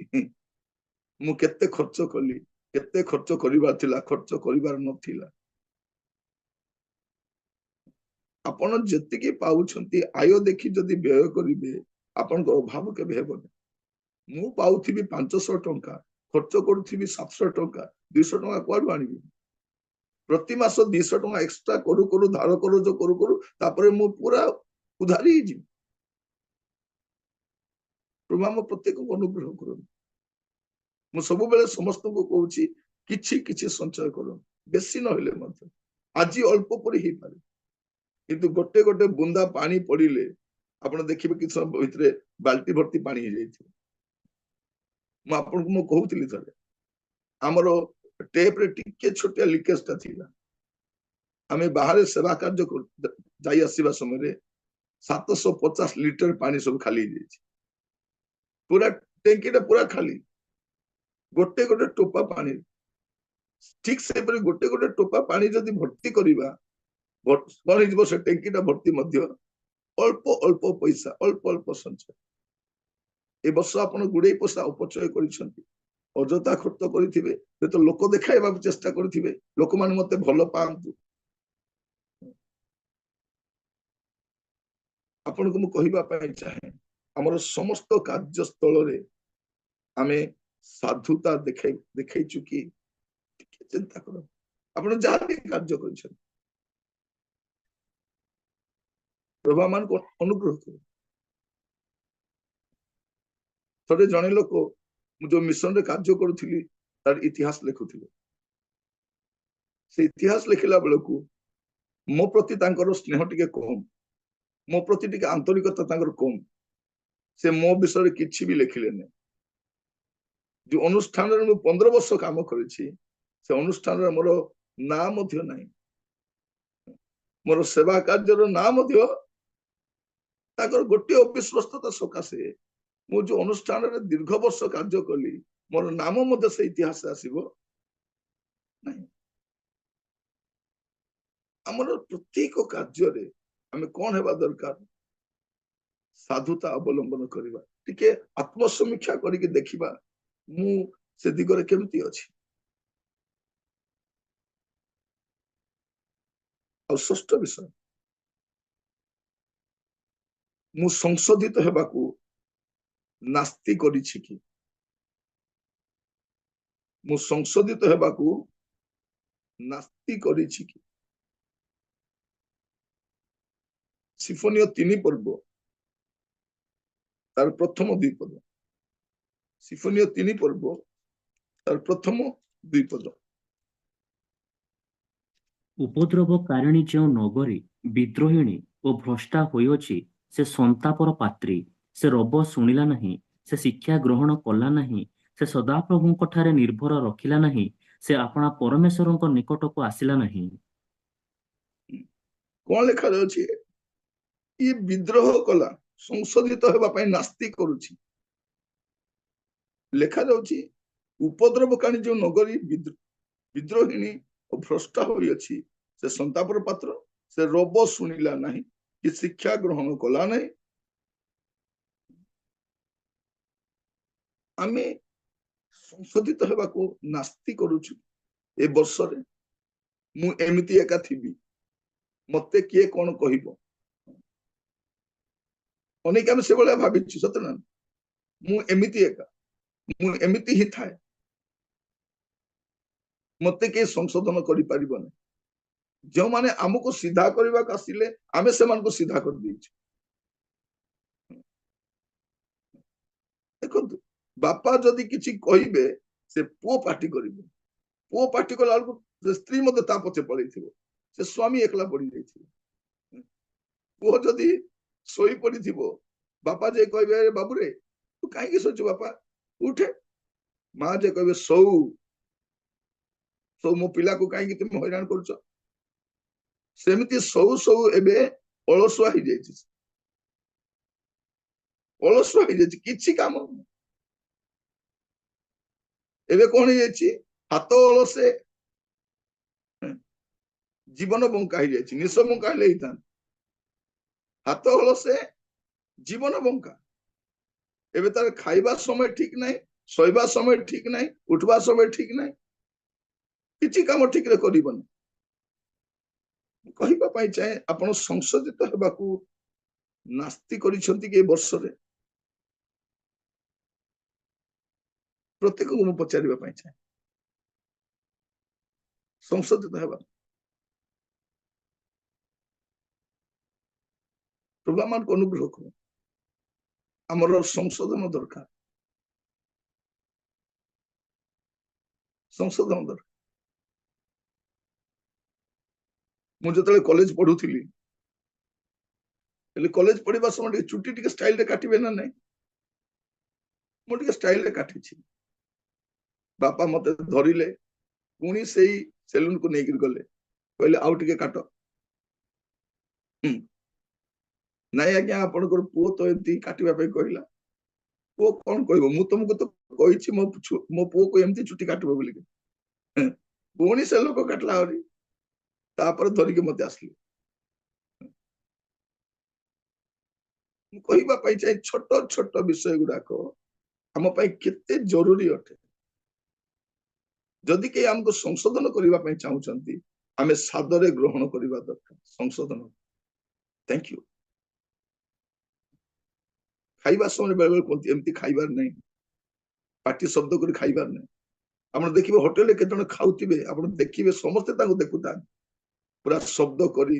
ମୁଁ କେତେ ଖର୍ଚ୍ଚ କଲି, କେତେ ଖର୍ଚ୍ଚ କରିବାର ଥିଲା, ଖର୍ଚ୍ଚ କରିବାର ନଥିଲା। ଆପଣ ଯେତିକି ପାଉଛନ୍ତି ଆୟ ଦେଖି ଯଦି ବ୍ୟୟ କରିବେ, ଆପଣଙ୍କ ଅଭାବ କେବେ ହେବନି। ମୁଁ ପାଉଥିବି 500 ଟଙ୍କା, ଖର୍ଚ୍ଚ କରୁଥିବି 700 ଟଙ୍କା, 200 ଟଙ୍କା କୁଆଡୁ ଆଣିବି? ପ୍ରତି ମାସ 200 ଟଙ୍କା ଏକ୍ସଟ୍ରା କରୁ କରୁ, ଧାର କରଜ କରୁ କରୁ, ତାପରେ ମୁଁ ପୁରା ଉଧାରି ହେଇଯିବି। ପ୍ରଭୁ ଆମ ପ୍ରତ୍ୟେକଙ୍କୁ ଅନୁଗ୍ରହ କରନ୍ତୁ। ମୁଁ ସବୁବେଳେ ସମସ୍ତଙ୍କୁ କହୁଛି, କିଛି କିଛି ସଞ୍ଚୟ କରନ୍ତୁ, ବେଶୀ ନହେଲେ ମଧ୍ୟ। ଆଜି ଅଳ୍ପ ପରି ହେଇପାରେ, କିନ୍ତୁ ଗୋଟେ ଗୋଟେ ବୁନ୍ଦା ପାଣି ପଡିଲେ ଆପଣ ଦେଖିବେ କିଛି ସମୟ ଭିତରେ ବାଲ୍ଟି ଭର୍ତ୍ତି ପାଣି ହେଇଯାଇଥିବ। ମୁଁ ଆପଣଙ୍କୁ ମୁଁ କହୁଥିଲି ଥରେ, ଆମର ଟେପରେ ଟିକେ ଛୋଟିଆ ଲିକେଜ ଟା ଥିଲା। ଆମେ ବାହାରେ ସେବା କାର୍ଯ୍ୟ ଯାଇ ଆସିବା ସମୟରେ 750 ଲିଟର ପାଣି ସବୁ ଖାଲି ହେଇଯାଇଛି। ପୁରା ଟାଙ୍କିଟା ପୁରା ଖାଲି, ଗୋଟେ ଗୋଟେ ଟୋପା ପାଣି। ଠିକ ସେପରି ଗୋଟେ ଗୋଟେ ଟୋପା ପାଣି ଯଦି ଭର୍ତ୍ତି କରିବା, କଣ ହେଇଯିବ? ସେ ଟାଙ୍କିଟା ଭର୍ତ୍ତି ମଧ୍ୟ ଅଳ୍ପ ଅଳ୍ପ ପଇସା, ଅଳ୍ପ ଅଳ୍ପ ସଞ୍ଚୟ। ଏ ବର୍ଷ ଆପଣ ଗୁଡେଇ ପଇସା ଅପଚୟ କରିଛନ୍ତି, ଅଯଥା ଖର୍ଚ୍ଚ କରିଥିବେ, ତ ଲୋକ ଦେଖାଇବାକୁ ଚେଷ୍ଟା କରିଥିବେ, ଲୋକମାନେ ମତେ ଭଲ ପାଆନ୍ତୁ। ଆପଣଙ୍କୁ ମୁଁ କହିବା ପାଇଁ ଚାହେଁ, ଆମର ସମସ୍ତ କାର୍ଯ୍ୟସ୍ଥଳରେ ଆମେ ସାଧୁତା ଦେଖେଇଛୁ କି? ଟିକେ ଚିନ୍ତା କରନ୍ତୁ। ଆପଣ ଯାହା ବି କାର୍ଯ୍ୟ କରିଛନ୍ତି, ପ୍ରଭୁ ମାନଙ୍କୁ ଅନୁଗ୍ରହ କରୁ। ଥରେ ଜଣେ ଲୋକ, ମୁଁ ଯୋଉ ମିଶନରେ କାର୍ଯ୍ୟ କରୁଥିଲି, ତାର ଇତିହାସ ଲେଖୁଥିଲେ। ସେ ଇତିହାସ ଲେଖିଲା ବେଳକୁ ମୋ ପ୍ରତି ତାଙ୍କର ସ୍ନେହ ଟିକେ କମ, ମୋ ପ୍ରତି ଟିକେ ଆନ୍ତରିକତା ତାଙ୍କର କମ। ସେ ମୋ ବିଷୟରେ କିଛି ବି ଲେଖିଲେନି। ଯୋଉ ଅନୁଷ୍ଠାନରେ ମୁଁ 15 ବର୍ଷ କାମ କରିଛି, ସେ ଅନୁଷ୍ଠାନରେ ମୋର ନାଁ ମଧ୍ୟ ନାହିଁ, ମୋର ସେବା କାର୍ଯ୍ୟର ନାଁ ମଧ୍ୟ। ତାଙ୍କର ଗୋଟିଏ ଅବିଶ୍ୱସ୍ତତା ସକାଶେ ମୁଁ ଯୋଉ ଅନୁଷ୍ଠାନରେ ଦୀର୍ଘ ବର୍ଷ କାର୍ଯ୍ୟ କଲି, ମୋର ନାମ ମଧ୍ୟ ସେ ଇତିହାସରେ ଆସିବ ନାହିଁ। ଆମର ପ୍ରତ୍ୟେକ କାର୍ଯ୍ୟରେ ଆମେ କଣ ହେବା ଦରକାର? ସାଧୁତା ଅବଲମ୍ବନ କରିବା। ଟିକେ ଆତ୍ମସମୀକ୍ଷା କରିକି ଦେଖିବା, ମୁଁ ସେ ଦିଗରେ କେମିତି ଅଛି। ଆଉ ଷଷ୍ଠ ବିଷୟ, ମୁଁ ସଂଶୋଧିତ ହେବାକୁ ନାସ୍ତି କରିଛି କି? ମୁଁ ସଂଶୋଧିତ ହେବାକୁ ନାସ୍ତି କରିଛି କି? ସିଫୋନିୟ 3 ପର୍ବ ତାର ପ୍ରଥମ 2 ପଦ। ସିଫୋନିୟ 3 ପର୍ବ ତାର ପ୍ରଥମ 2 ପଦ। ଉପଦ୍ରବକାରିଣୀ ଯେଉଁ ନଗରୀ ବିଦ୍ରୋହିଣୀ ଓ ଭ୍ରଷ୍ଟା ହୋଇଅଛି, ସେ ସନ୍ତାପର ପାତ୍ରୀ। ସେ ରବ ଶୁଣିଲା ନାହିଁ, ସେ ଶିକ୍ଷା ଗ୍ରହଣ କଲା ନାହିଁ, ସେ ସଦାପ୍ରଭୁଙ୍କ ଠାରେ ନିର୍ଭର ରଖିଲା ନାହିଁ, ସେ ଆପଣା ପରମେଶ୍ୱରଙ୍କ ନିକଟକୁ ଆସିଲା ନାହିଁ। କଣ ଲେଖାଯାଉଛି? ଇଏ ବିଦ୍ରୋହ କଲା, ସଂଶୋଧିତ ହେବା ପାଇଁ ନାସ୍ତି କରୁଛି। ଲେଖାଯାଉଛି ଉପଦ୍ରବକାରୀ ଯୋଉ ନଗରୀ ବିଦ୍ରୋହିଣୀ ଓ ଭ୍ରଷ୍ଟା ହୋଇଅଛି, ସେ ସନ୍ତାପର ପାତ୍ର, ସେ ରବ ଶୁଣିଲା ନାହିଁ, କି ଶିକ୍ଷା ଗ୍ରହଣ କଲା ନାହିଁ। ଆମେ ସଂଶୋଧିତ ହେବାକୁ ନାସ୍ତି କରୁଛୁ। ଏ ବର୍ଷରେ ମୁଁ ଏମିତି ଏକା ଥିବି, ମତେ କିଏ କଣ କହିବ? ଅନେକ ଆମେ ସେଭଳିଆ ଭାବିଛୁ, ସତ ନା? ମୁଁ ଏମିତି ଏକା, ମୁଁ ଏମିତି ହିଁ ଥାଏ, ମତେ କିଏ ସଂଶୋଧନ କରିପାରିବନି। ଯେଉଁମାନେ ଆମକୁ ସିଧା କରିବାକୁ ଆସିଲେ ଆମେ ସେମାନଙ୍କୁ ସିଧା କରିଦେଇଛୁ। ଦେଖନ୍ତୁ, ବାପା ଯଦି କିଛି କହିବେ ସେ ପୁଅ ପାଟି କରିବେ, ପୁଅ ପାଟି କଲା ବେଳକୁ ସ୍ତ୍ରୀ ମଧ୍ୟ ତା ପଛେ ପଳେଇଥିବ, ସେ ସ୍ୱାମୀ ଏକଲା ପଡି ଯାଇଥିବ। ପୁଅ ଯଦି ଶୋଇ ପଡିଥିବ, ବାପା ଯେ କହିବେ ବାବୁରେ ତୁ କାହିଁକି ଶୋଇଛୁ ବାପା, ଉଠେ। ମା ଯେ କହିବେ ଶୋଉ, ମୋ ପିଲାକୁ କାହିଁକି ତୁମେ ହଇରାଣ କରୁଛ? ସେମିତି ଶୋଉ ଶୋଉ ଏବେ ଅଳସୁଆ ହେଇଯାଇଛି, ଅଳସୁଆ ହେଇଯାଇଛି, କିଛି କାମ। ଏବେ କଣ ହେଇଯାଇଛି? ହାତ ଅଳସେ ଜୀବନ ବଙ୍କା ହେଇଯାଇଛି। ନିଶ ବଙ୍କା ହେଲେ ହେଇଥାନ୍ତା, ହାତ ଅଳସେ ଜୀବନ ବଙ୍କା। ଏବେ ତାର ଖାଇବା ସମୟ ଠିକ ନାହିଁ, ଶୋଇବା ସମୟ ଠିକ ନାହିଁ, ଉଠିବା ସମୟ ଠିକ ନାହିଁ, କିଛି କାମ ଠିକରେ କରିବନି। କହିବା ପାଇଁ ଚାହେଁ, ଆପଣ ସଂଶୋଧିତ ହେବାକୁ ନାସ୍ତି କରିଛନ୍ତି କି ଏ ବର୍ଷରେ? ପ୍ରତ୍ୟେକକୁ ମୁଁ ପଚାରିବା ପାଇଁ ଚାହେଁ, ସଂଶୋଧିତ ହେବା। ପ୍ରଭୁ ଆମକୁ ଅନୁଗ୍ରହ କର, ଆମର ସଂଶୋଧନ ଦରକାର, ସଂଶୋଧନ ଦରକାର। ମୁଁ ଯେତେବେଳେ କଲେଜ ପଢୁଥିଲି, ହେଲେ କଲେଜ ପଢିବା ସମୟ ଟିକେ ଚୁଟି ଟିକେ ଷ୍ଟାଇଲରେ କାଟିବେ ନା ନାହିଁ? ମୁଁ ଟିକେ ଷ୍ଟାଇଲରେ କାଟିଛି। ବାପା ମତେ ଧରିଲେ, ପୁଣି ସେଇ ସେଲୁନକୁ ନେଇକିରି ଗଲେ, କହିଲେ ଆଉ ଟିକେ କାଟ। ନାଇଁ ଆଜ୍ଞା, ଆପଣଙ୍କର ପୁଅ ତ ଏମିତି କାଟିବା ପାଇଁ କହିଲା। ପୁଅ କଣ କହିବ? ମୁଁ ତମକୁ ତ କହିଛି ମୋ ପୁଅକୁ ଏମିତି ଚୁଟି କାଟିବ ବୋଲିକି। ପୁଣି ସେ ଲୋକ କାଟିଲା ଆହୁରି, ତାପରେ ଧରିକି ମତେ ଆସିଲେ। ମୁଁ କହିବା ପାଇଁ ଚାହେଁ, ଛୋଟ ଛୋଟ ବିଷୟ ଗୁଡାକ ଆମ ପାଇଁ କେତେ ଜରୁରୀ ଅଟେ। ଯଦି କେହି ଆମକୁ ସଂଶୋଧନ କରିବା ପାଇଁ ଚାହୁଁଛନ୍ତି, ଆମେ ସାଦରେ ଗ୍ରହଣ କରିବା ଦରକାର ସଂଶୋଧନ। Thank you. ଖାଇବା ସମୟରେ ବେଳେ ବେଳେ କୁହନ୍ତି ଏମିତି ଖାଇବାର ନାହିଁ, ପାଟି ଶବ୍ଦ କରି ଖାଇବାର ନାହିଁ। ଆପଣ ଦେଖିବେ ହୋଟେଲରେ କେତେ ଜଣ ଖାଉଥିବେ, ଆପଣ ଦେଖିବେ ସମସ୍ତେ ତାଙ୍କୁ ଦେଖୁଥାନ୍ତି, ପୁରା ଶବ୍ଦ କରି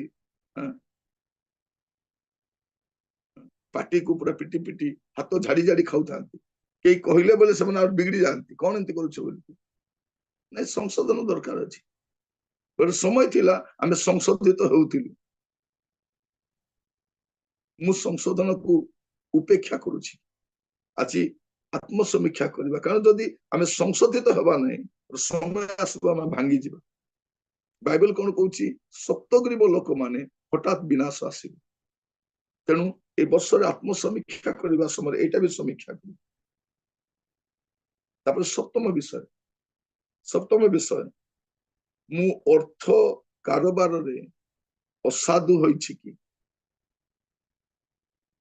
ପାଟିକୁ ପୁରା ପିଟି ପିଟି ହାତ ଝାଡି ଝାଡି ଖାଉଥାନ୍ତି। କେହି କହିଲେ ବୋଲେ ସେମାନେ ଆଉ ବିଗିଡି ଯାଆନ୍ତି, କଣ ଏମିତି କରୁଛ ବୋଲି। ନାଇଁ, ସଂଶୋଧନ ଦରକାର ଅଛି। ଗୋଟେ ସମୟ ଥିଲା ଆମେ ସଂଶୋଧିତ ହେଉଥିଲୁ, ମୁଁ ସଂଶୋଧନକୁ ଉପେକ୍ଷା କରୁଛି। ଆଜି ଆତ୍ମସମୀକ୍ଷା କରିବା, କାରଣ ଯଦି ଆମେ ସଂଶୋଧିତ ହେବା ନାହିଁ, ସମୟ ଆସିବ ଆମେ ଭାଙ୍ଗିଯିବା। ବାଇବେଲ କଣ କହୁଛି? ସପ୍ତଗ୍ରୀବ ଲୋକମାନେ ହଠାତ୍ ବିନାଶ ଆସିବ। ତେଣୁ ଏ ବର୍ଷରେ ଆତ୍ମସମୀକ୍ଷା କରିବା ସମୟରେ ଏଇଟା ବି ସମୀକ୍ଷା କରୁ। ତାପରେ ସପ୍ତମ ବିଷୟ, ମୁଁ ଅର୍ଥ କାରବାରରେ ଅସାଧୁ ହୋଇଛି କି?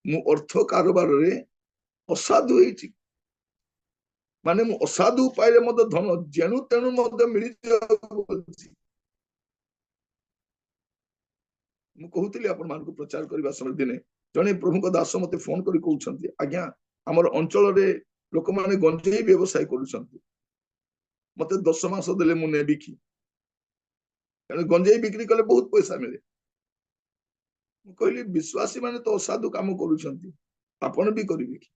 ମୁଁ ଅର୍ଥ କାରବାରରେ ଅସାଧୁ ହେଇଛି, ମାନେ ମୁଁ ଅସାଧୁ ଉପାୟରେ ମଧ୍ୟ ଧନ ଯେଣୁ ତେଣୁ ମଧ୍ୟ ମିଳିଯାଉଛି। ମୁଁ କହୁଥିଲି ଆପଣ ମାନଙ୍କୁ ପ୍ରଚାର କରିବା ସମୟ ଦିନେ ଜଣେ ପ୍ରଭୁଙ୍କ ଦାସ ମତେ ଫୋନ କରି କହୁଛନ୍ତି, ଆଜ୍ଞା ଆମର ଅଞ୍ଚଳରେ ଲୋକମାନେ ଗଞ୍ଜେଇ ବ୍ୟବସାୟ କରୁଛନ୍ତି, ମତେ 10 ମାସ ଦେଲେ ମୁଁ ନେବି କି? କାରଣ ଗଞ୍ଜେଇ ବିକ୍ରି କଲେ ବହୁତ ପଇସା ମିଳେ। ମୁଁ କହିଲି ବିଶ୍ୱାସୀ ମାନେ ତ ଅସାଧୁ କାମ କରୁଛନ୍ତି, ଆପଣ ବି କରିବେ କି?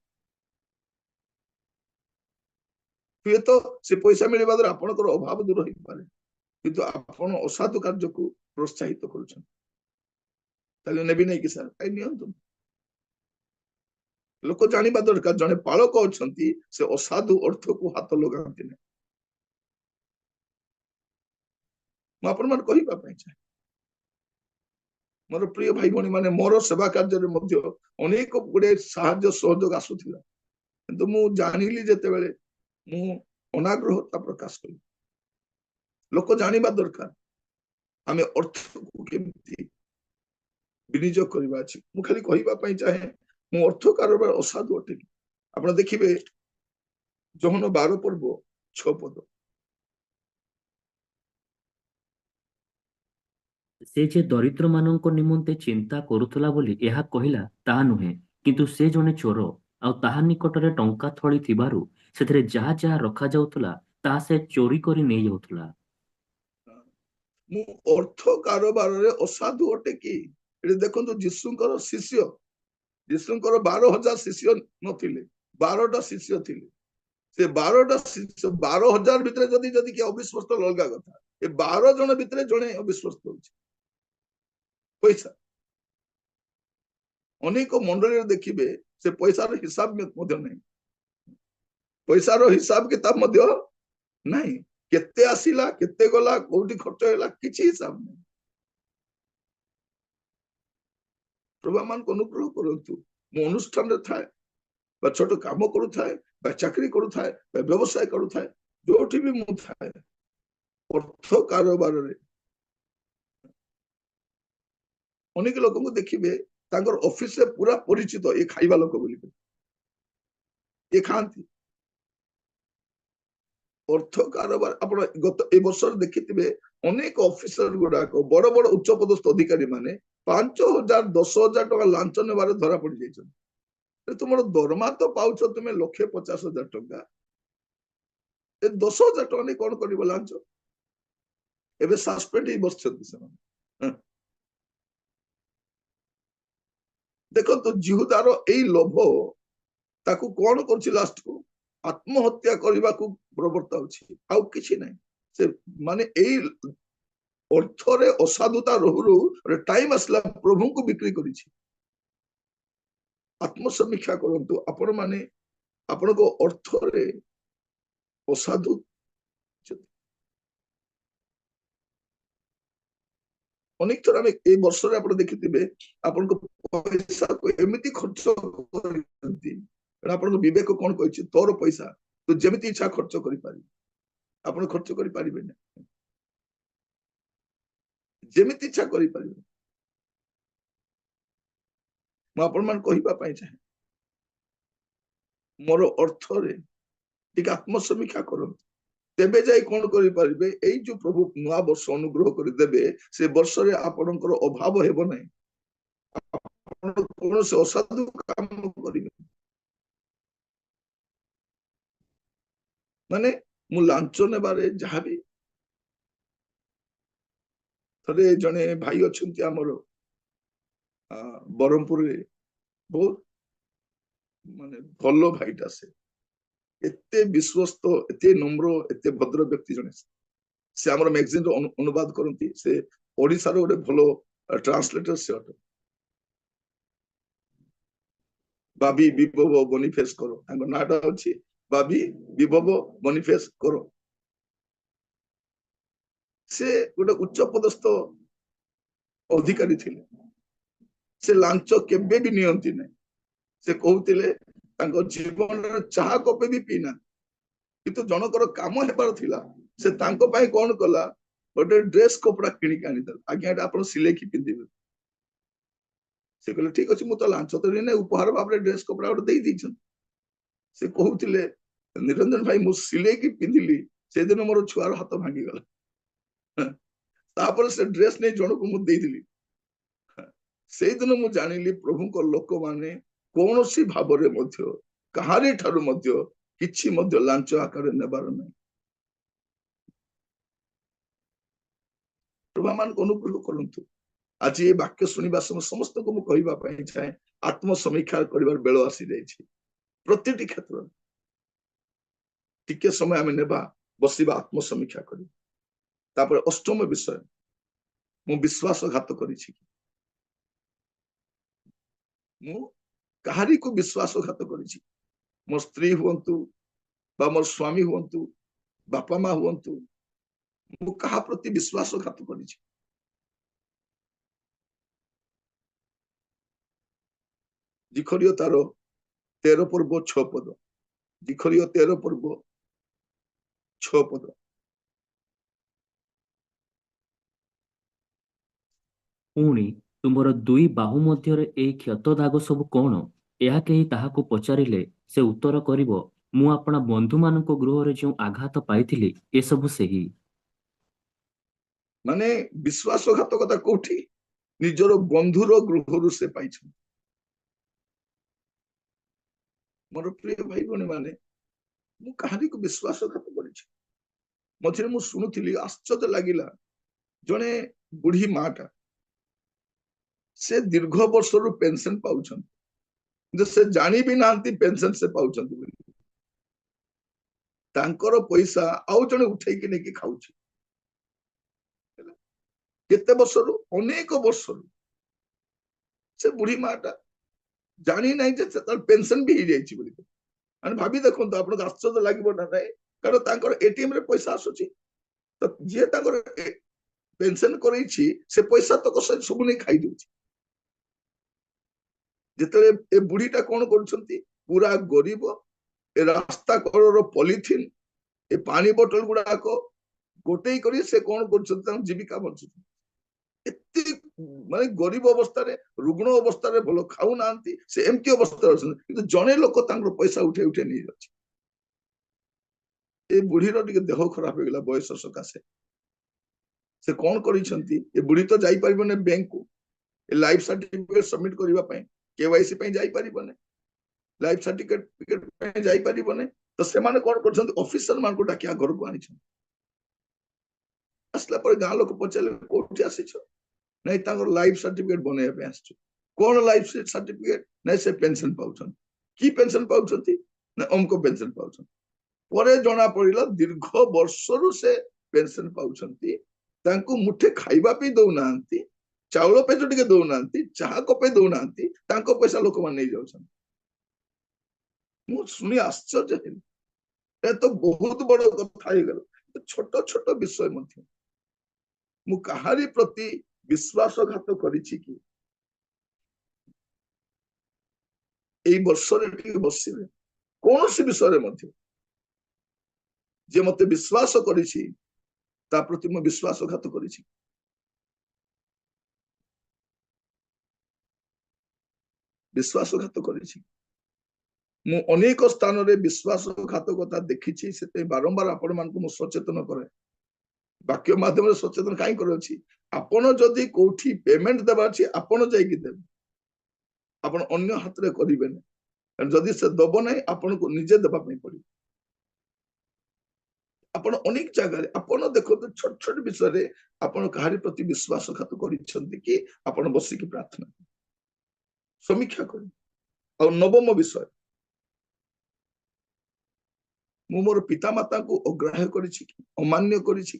ହୁଏତ ସେ ପଇସା ମିଳିବା ଦ୍ୱାରା ଆପଣଙ୍କର ଅଭାବ ଦୂର ହେଇପାରେ, କିନ୍ତୁ ଆପଣ ଅସାଧୁ କାର୍ଯ୍ୟକୁ ପ୍ରୋତ୍ସାହିତ କରୁଛନ୍ତି। ତାହେଲେ ନେବି ନାହିଁ କି ସାର୍? କାଇଁ ନିଅନ୍ତୁ। ଲୋକ ଜାଣିବା ଦରକାର, ଜଣେ ପାଳକ ଅଛନ୍ତି, ସେ ଅସାଧୁ ଅର୍ଥକୁ ହାତ ଲଗାନ୍ତି ନାହିଁ। ମୁଁ ଆପଣ ମାନଙ୍କୁ କହିବା ପାଇଁ ଚାହେଁ, ମୋର ପ୍ରିୟ ଭାଇ ଭଉଣୀ ମାନେ ମୋର ସେବା କାର୍ଯ୍ୟରେ ମଧ୍ୟ ଅନେକ ଗୁଡେ ସାହାଯ୍ୟ ସହଯୋଗ ଆସୁଥିଲା, କିନ୍ତୁ ମୁଁ ଜାଣିଲି ଯେତେବେଳେ ମୁଁ ଅନାଗ୍ରହତା ପ୍ରକାଶ କଲି। ଲୋକ ଜାଣିବା ଦରକାର ଆମେ ଅର୍ଥକୁ କେମିତି ବିନିଯୋଗ କରିବା ଅଛି। ମୁଁ ଖାଲି କହିବା ପାଇଁ ଚାହେଁ ମୁଁ ଅର୍ଥ କାରବାର ଅସାଧୁ ଅଟେ। ଆପଣ ଦେଖିବେ ଯୋହନ 12 ପର୍ବ 6 ପଦ, ସେ ଯେ ଦରିଦ୍ରମାନଙ୍କ ନିମନ୍ତେ ଚିନ୍ତା କରୁଥିଲା ବୋଲି ଏହା କହିଲା ତାହା ନୁହେଁ, କିନ୍ତୁ ସେ ଜଣେ ଚୋର, ଆଉ ତାହା ନିକଟରେ ଟଙ୍କା ଥଳି ଥିବାରୁ ସେଥିରେ ଯାହା ଯାହା ରଖାଯାଉଥିଲା ତାହା ସେ ଚୋରି କରି ନେଇଯାଉଥିଲା। ମୁଁ ଅର୍ଥ କାରବାରରେ ଅସାଧୁ ଅଟେ କି? ଏଠି ଦେଖନ୍ତୁ ଯୀଶୁଙ୍କର ଶିଷ୍ୟ, ଯୀଶୁଙ୍କର 12,000 ଶିଷ୍ୟ ନଥିଲେ, 12ଟା ଶିଷ୍ୟ ଥିଲେ। ସେ 12ଟା ଶିଷ୍ୟ 12,000 ଭିତରେ ଯଦି ଯଦି କିଏ ଅବିଶ୍ଵସ୍ତ ଅଲଗା କଥା, ଏ 12 ଜଣ ଭିତରେ ଜଣେ ଅବିଶ୍ଵସ୍ତ ହଉଛି। ପଇସା ଅନେକ ମଣ୍ଡଳୀରେ ଦେଖିବେ ସେ ପଇସାର ହିସାବ ମଧ୍ୟ ନାହିଁ, ପଇସାର ହିସାବ କିତାବ ମଧ୍ୟ ନାହିଁ, କେତେ ଆସିଲା କେତେ ଗଲା କୋଉଠି ଖର୍ଚ୍ଚ ହେଲା କିଛି ହିସାବ ନାହିଁ। ପ୍ରଭୁ ଆମମାନଙ୍କୁ ଅନୁଗ୍ରହ କରନ୍ତୁ। ମୁଁ ଅନୁଷ୍ଠାନରେ ଥାଏ ବା ଛୋଟ କାମ କରୁଥାଏ ବା ଚାକିରି କରୁଥାଏ ବା ବ୍ୟବସାୟ କରୁଥାଏ, ଯୋଉଠି ବି ମୁଁ ଥାଏ ଅର୍ଥ କାରବାରରେ ଅନେକ ଲୋକଙ୍କୁ ଦେଖିବେ ତାଙ୍କର ଅଫିସରେ ପୁରା ପରିଚିତ ଏ ଖାଇବା ଲୋକ ବୋଲି, ଏ ଖାଆନ୍ତି। ଅର୍ଥ କାରବାର ଆପଣ ଗତ ଏ ବର୍ଷରେ ଦେଖିଥିବେ ଅନେକ ଅଫିସର ଗୁଡାକ ବଡ ବଡ ଉଚ୍ଚ ପଦସ୍ଥ ଅଧିକାରୀ ମାନେ 5,000 10,000 ଟଙ୍କା ଲାଞ୍ଚ ନେବାରେ ଧରା ପଡି ଯାଇଛନ୍ତି। ତୁମର ଦରମା ତ ପାଉଛ ତୁମେ 1,50,000 ଟଙ୍କା, ଏ 10,000 ଟଙ୍କା ନେଇ କଣ କରିବ ଲାଞ୍ଚ? ଏବେ ସସ୍ପେଣ୍ଡ ହେଇ ବସିଛନ୍ତି ସେମାନେ। ଦେଖନ୍ତୁ ଜିହୁଦାର ଏଇ ଲୋଭ ତାକୁ କଣ କରୁଛି, ଲାଷ୍ଟକୁ ଆତ୍ମହତ୍ୟା କରିବାକୁ ପ୍ରବର୍ତ୍ତାଉଛି, ଆଉ କିଛି ନାହିଁ। ସେ ମାନେ ଏଇ ଅର୍ଥରେ ଅସାଧୁତା ରହୁରୁ ଟାଇମ ଆସିଲା ପ୍ରଭୁଙ୍କୁ ବିକ୍ରି କରିଛି। ଆତ୍ମସମୀକ୍ଷା କରନ୍ତୁ ଆପଣ ମାନେ ଆପଣଙ୍କ ଅର୍ଥରେ ଅସାଧୁ ଅନେକ ଥର ଆମେ ଏଇ ବର୍ଷରେ ଆପଣ ଦେଖିଥିବେ ଆପଣଙ୍କ ପଇସାକୁ ଏମିତି ଖର୍ଚ୍ଚ କରିଛନ୍ତି, ଆପଣଙ୍କ ବିବେକ କଣ କହିଛି ତୋର ପଇସା ତୁ ଯେମିତି ଇଚ୍ଛା ଖର୍ଚ୍ଚ କରିପାରିବୁ, ଆପଣ ଖର୍ଚ୍ଚ କରିପାରିବେନି, ଯେମିତି ଇଚ୍ଛା କରିପାରିବେ। ମୁଁ ଆପଣମାନଙ୍କୁ କହିବା ପାଇଁ ଚାହେଁ ମୋର ଅର୍ଥରେ ଟିକେ ଆତ୍ମସମୀକ୍ଷା କରନ୍ତୁ, ତେବେ ଯାଇ କଣ କରିପାରିବେ। ଏଇ ଯୋଉ ପ୍ରଭୁ ନୂଆ ବର୍ଷ ଅନୁଗ୍ରହ କରିଦେବେ, ସେ ବର୍ଷରେ ଆପଣଙ୍କର ଅଭାବ ହେବ ନାହିଁ, ଆପଣ କୌଣସି ଅସାଧୁ କାମ କରିବେ। ମାନେ ମୁଁ ଲାଞ୍ଚ ନେବାରେ ଯାହାବି, ଥରେ ଜଣେ ଭାଇ ଅଛନ୍ତି ଆମର ବ୍ରହ୍ମପୁରରେ, ବହୁତ ମାନେ ଭଲ ଭାଇଟା, ସେ ଏତେ ବିଶ୍ୱସ୍ତ ଏତେ ନମ୍ର ଏତେ ଭଦ୍ର ବ୍ୟକ୍ତି ଜଣେ, ସେ ଆମର ମ୍ୟାଗାଜିନରେ ଅନୁବାଦ କରନ୍ତି, ସେ ଓଡିଶାର ଗୋଟେ ଭଲ ଟ୍ରାନ୍ସଲେଟର ସେ ଅଟେ। ବାବି ବିଭବ ବନିଫେସ କର ତାଙ୍କ ନାଁଟା ଅଛି, ବାବି ବିଭବ ବନିଫେସ କର। ସେ ଗୋଟେ ଉଚ୍ଚ ପଦସ୍ଥ ଅଧିକାରୀ ଥିଲେ, ସେ ଲାଞ୍ଚ କେବେ ବି ନିଅନ୍ତି ନାହିଁ। ସେ କହୁଥିଲେ ତାଙ୍କ ଜୀବନରେ ଚାହା କପେ ବି ପିଇନା, କିନ୍ତୁ ଜଣଙ୍କର କାମ ହେବାର ଥିଲା, ସେ ତାଙ୍କ ପାଇଁ କଣ କଲା, ଗୋଟେ ଡ୍ରେସ କପଡା କିଣିକି ଆଣିଦେଲା, ଆଜ୍ଞା ଏଟା ଆପଣ ସିଲେଇକି ପିନ୍ଧିବେ। ସେ କହିଲେ ଠିକ ଅଛି, ମୁଁ ତ ଲାଞ୍ଚ ତ ନେଇ ଉପହାର ଭାବରେ ଡ୍ରେସ କପଡା ଗୋଟେ ଦେଇ ଦେଇଛନ୍ତି। ସେ କହୁଥିଲେ ନିରଞ୍ଜନ ଭାଇ ମୁଁ ସିଲେଇକି ପିନ୍ଧିଲି, ସେଦିନ ମୋର ଛୁଆର ହାତ ଭାଙ୍ଗିଗଲା, ତାପରେ ସେ ଡ୍ରେସ ନେଇ ଜଣକୁ ମୁଁ ଦେଇଥିଲି। ସେଇଦିନ ମୁଁ ଜାଣିଲି ପ୍ରଭୁଙ୍କ ଲୋକମାନେ କୌଣସି ଭାବରେ ମଧ୍ୟ କାହାରି ଠାରୁ ମଧ୍ୟ କିଛି ମଧ୍ୟ ଲାଞ୍ଚ ଆକାରରେ ନେବାର ନାହିଁ। ପ୍ରଭୁ ମାନଙ୍କୁ ଅନୁଗ୍ରହ କରନ୍ତୁ। ଆଜି ଏ ବାକ୍ୟ ଶୁଣିବା ସମୟ ସମସ୍ତଙ୍କୁ ମୁଁ କହିବା ପାଇଁ ଚାହେଁ ଆତ୍ମସମୀକ୍ଷା କରିବାର ବେଳ ଆସିଯାଇଛି। ପ୍ରତିଟି କ୍ଷେତ୍ରରେ ଟିକେ ସମୟ ଆମେ ନେବା, ବସିବା, ଆତ୍ମସମୀକ୍ଷା କରିବା। ତାପରେ ଅଷ୍ଟମ ବିଷୟ, ମୁଁ ବିଶ୍ୱାସଘାତ କରିଛି, ମୁଁ କାହାରିକୁ ବିଶ୍ୱାସଘାତ କରିଛି, ମୋ ସ୍ତ୍ରୀ ହୁଅନ୍ତୁ ବା ମୋର ସ୍ୱାମୀ ହୁଅନ୍ତୁ, ବାପା ମା ହୁଅନ୍ତୁ, ମୁଁ କାହା ପ୍ରତି ବିଶ୍ୱାସଘାତ କରିଛି? ଜିଖରିୟ ତାର 13 ପର୍ବ 6 ପଦ, ଜିଖରିୟ 13 ପର୍ବ 6 ପଦ। ପୁଣି ତୁମର ଦୁଇ ବାହୁ ମଧ୍ୟରେ ଏଇ କ୍ଷତ ଦାଗ ସବୁ କଣ? ଏହା କେହି ତାହାକୁ ପଚାରିଲେ ସେ ଉତ୍ତର କରିବ, ମୁଁ ଆପଣା ବନ୍ଧୁମାନଙ୍କ ଗୃହରେ ଯେଉଁ ଆଘାତ ପାଇଥିଲି ଏସବୁ ସେହି। ମାନେ ବିଶ୍ୱାସଘାତକତା କୋଉଠି? ନିଜର ବନ୍ଧୁର ଗୃହରୁ ସେ ପାଇଛନ୍ତି। ମୋର ପ୍ରିୟ ଭାଇ ଭଉଣୀ ମାନେ, ମୁଁ କାହାରିକୁ ବିଶ୍ୱାସଘାତ କରିଛି? ମଝିରେ ମୁଁ ଶୁଣୁଥିଲି, ଆଶ୍ଚର୍ଯ୍ୟ ଲାଗିଲା। ଜଣେ ବୁଢୀ ମାଟା, ସେ ଦୀର୍ଘ ବର୍ଷରୁ ପେନସନ ପାଉଛନ୍ତି, କିନ୍ତୁ ସେ ଜାଣି ବି ନାହାନ୍ତି ପେନସନ ସେ ପାଉଛନ୍ତି ବୋଲି। ତାଙ୍କର ପଇସା ଆଉ ଜଣେ ଉଠେଇକି ନେଇକି ଖାଉଛି। କେତେ ବର୍ଷରୁ? ଅନେକ ବର୍ଷରୁ। ସେ ବୁଢୀ ମାଟା ଜାଣି ନାହିଁ ଯେ ତାର ପେନସନ ବି ହେଇଯାଇଛି ବୋଲି। ମାନେ ଭାବି ଦେଖନ୍ତୁ, ଆପଣଙ୍କୁ ଆଶ୍ଚର୍ଯ୍ୟ ଲାଗିବ ନା ନାହିଁ? କାରଣ ତାଙ୍କର ଏଟିଏମ ରେ ପଇସା ଆସୁଛି, ତ ଯିଏ ତାଙ୍କର ପେନସନ କରେଇଛି ସେ ପଇସା ତକ ସବୁ ନେଇ ଖାଇଦଉଛି। ଯେତେବେଳେ ଏ ବୁଢୀଟା କଣ କରୁଛନ୍ତି, ପୁରା ଗରିବ, ଏ ରାସ୍ତା କଡର ପଲିଥିନ, ଏ ପାଣି ବୋଟଲ ଗୁଡାକ ଗୋଟେଇ କରି ସେ କଣ କରୁଛନ୍ତି, ତାଙ୍କ ଜୀବିକା ବଞ୍ଚୁଛନ୍ତି। ଏତେ ମାନେ ଗରିବ ଅବସ୍ଥାରେ, ରୁଗ୍ଣ ଅବସ୍ଥାରେ, ଭଲ ଖାଉନାହାନ୍ତି, ସେ ଏମିତି ଅବସ୍ଥାରେ ଅଛନ୍ତି, କିନ୍ତୁ ଜଣେ ଲୋକ ତାଙ୍କର ପଇସା ଉଠେଇ ଉଠେଇ ନେଇଯାଉଛି। ଏ ବୁଢୀର ଟିକେ ଦେହ ଖରାପ ହେଇଗଲା ବୟସ ସକାଶେ। ସେ କଣ କରିଛନ୍ତି, ଏ ବୁଢୀ ତ ଯାଇପାରିବନି ବ୍ୟାଙ୍କକୁ ଲାଇଫ ସାର୍ଟିଫିକେଟ ସବମିଟ କରିବା ପାଇଁ, କେୱାଇସି ପାଇଁ ଯାଇପାରିବନି, ଲାଇଫ ସାର୍ଟିଫିକେଟ ପାଇଁ ଯାଇପାରିବନି। ତ ସେମାନେ କଣ କରୁଛନ୍ତି, ଅଫିସର ମାନଙ୍କୁ ଡାକି ଘରକୁ ଆଣିଛନ୍ତି। ଆସିଲା ପରେ ଗାଁ ଲୋକ ପଚାରିଲେ, କୋଉଠି ଆସିଛ? ନାଇଁ, ତାଙ୍କର ଲାଇଫ ସାର୍ଟିଫିକେଟ ବନେଇବା ପାଇଁ ଆସିଛୁ। କଣ ଲାଇଫ ସାର୍ଟିଫିକେଟ? ନାଇଁ, ସେ ପେନସନ ପାଉଛନ୍ତି। କି ପେନସନ ପାଉଛନ୍ତି? ନା ଅମୁକ ପେନସନ ପାଉଛନ୍ତି। ପରେ ଜଣା ପଡିଲା, ଦୀର୍ଘ ବର୍ଷରୁ ସେ ପେନସନ ପାଉଛନ୍ତି, ତାଙ୍କୁ ମୁଠେ ଖାଇବା ପାଇଁ ଦଉନାହାନ୍ତି, ଚାଉଳ ପେଜ ଟିକେ ଦଉନାହାନ୍ତି, ଚାହା କପେ ଦଉନାହାନ୍ତି, ତାଙ୍କ ପଇସା ଲୋକମାନେ ନେଇଯାଉଛନ୍ତି। ମୁଁ ଶୁଣି ଆଶ୍ଚର୍ଯ୍ୟ ହେଲି। ଏ ତ ବହୁତ ବଡ କଥା ହେଇଗଲା। ଛୋଟ ଛୋଟ ବିଷୟ ମଧ୍ୟ ମୁଁ କାହାରି ପ୍ରତି ବିଶ୍ୱାସଘାତ କରିଛି କି? ଏଇ ବର୍ଷରେ ଟିକେ ବସିବେ, କୌଣସି ବିଷୟରେ ମଧ୍ୟ ଯେ ମତେ ବିଶ୍ୱାସ କରିଛି ତା ପ୍ରତି ମୁଁ ବିଶ୍ୱାସଘାତ କରିଛି। ବିଶ୍ୱାସଘାତ କରିଛି। ମୁଁ ଅନେକ ସ୍ଥାନରେ ବିଶ୍ୱାସଘାତକତା ଦେଖିଛି, ସେଥିପାଇଁ ବାରମ୍ବାର ଆପଣମାନଙ୍କୁ ମୁଁ ସଚେତନ କରେ। ବାକ୍ୟ ମାଧ୍ୟମରେ ସଚେତନ କାହିଁ କରୁଅଛି? ଆପଣ ଯଦି କୋଉଠି ପେମେଣ୍ଟ ଦେବାର ଅଛି, ଆପଣ ଯାଇକି ଦେବେ, ଆପଣ ଅନ୍ୟ ହାତରେ କରିବେନି। ଯଦି ସେ ଦବ ନାହିଁ, ଆପଣଙ୍କୁ ନିଜେ ଦେବା ପାଇଁ ପଡିବ। ଆପଣ ଅନେକ ଜାଗାରେ ଆପଣ ଦେଖନ୍ତୁ, ଛୋଟ ଛୋଟ ବିଷୟରେ ଆପଣ କାହାରି ପ୍ରତି ବିଶ୍ୱାସଘାତ କରିଛନ୍ତି କି? ଆପଣ ବସିକି ପ୍ରାର୍ଥନା ସମୀକ୍ଷା କରିବେ। ଆଉ ନବମ ବିଷୟ, ମୁଁ ମୋର ପିତାମାତାଙ୍କୁ ଅଗ୍ରାହ୍ୟ କରିଛି କି, ଅମାନ୍ୟ କରିଛି?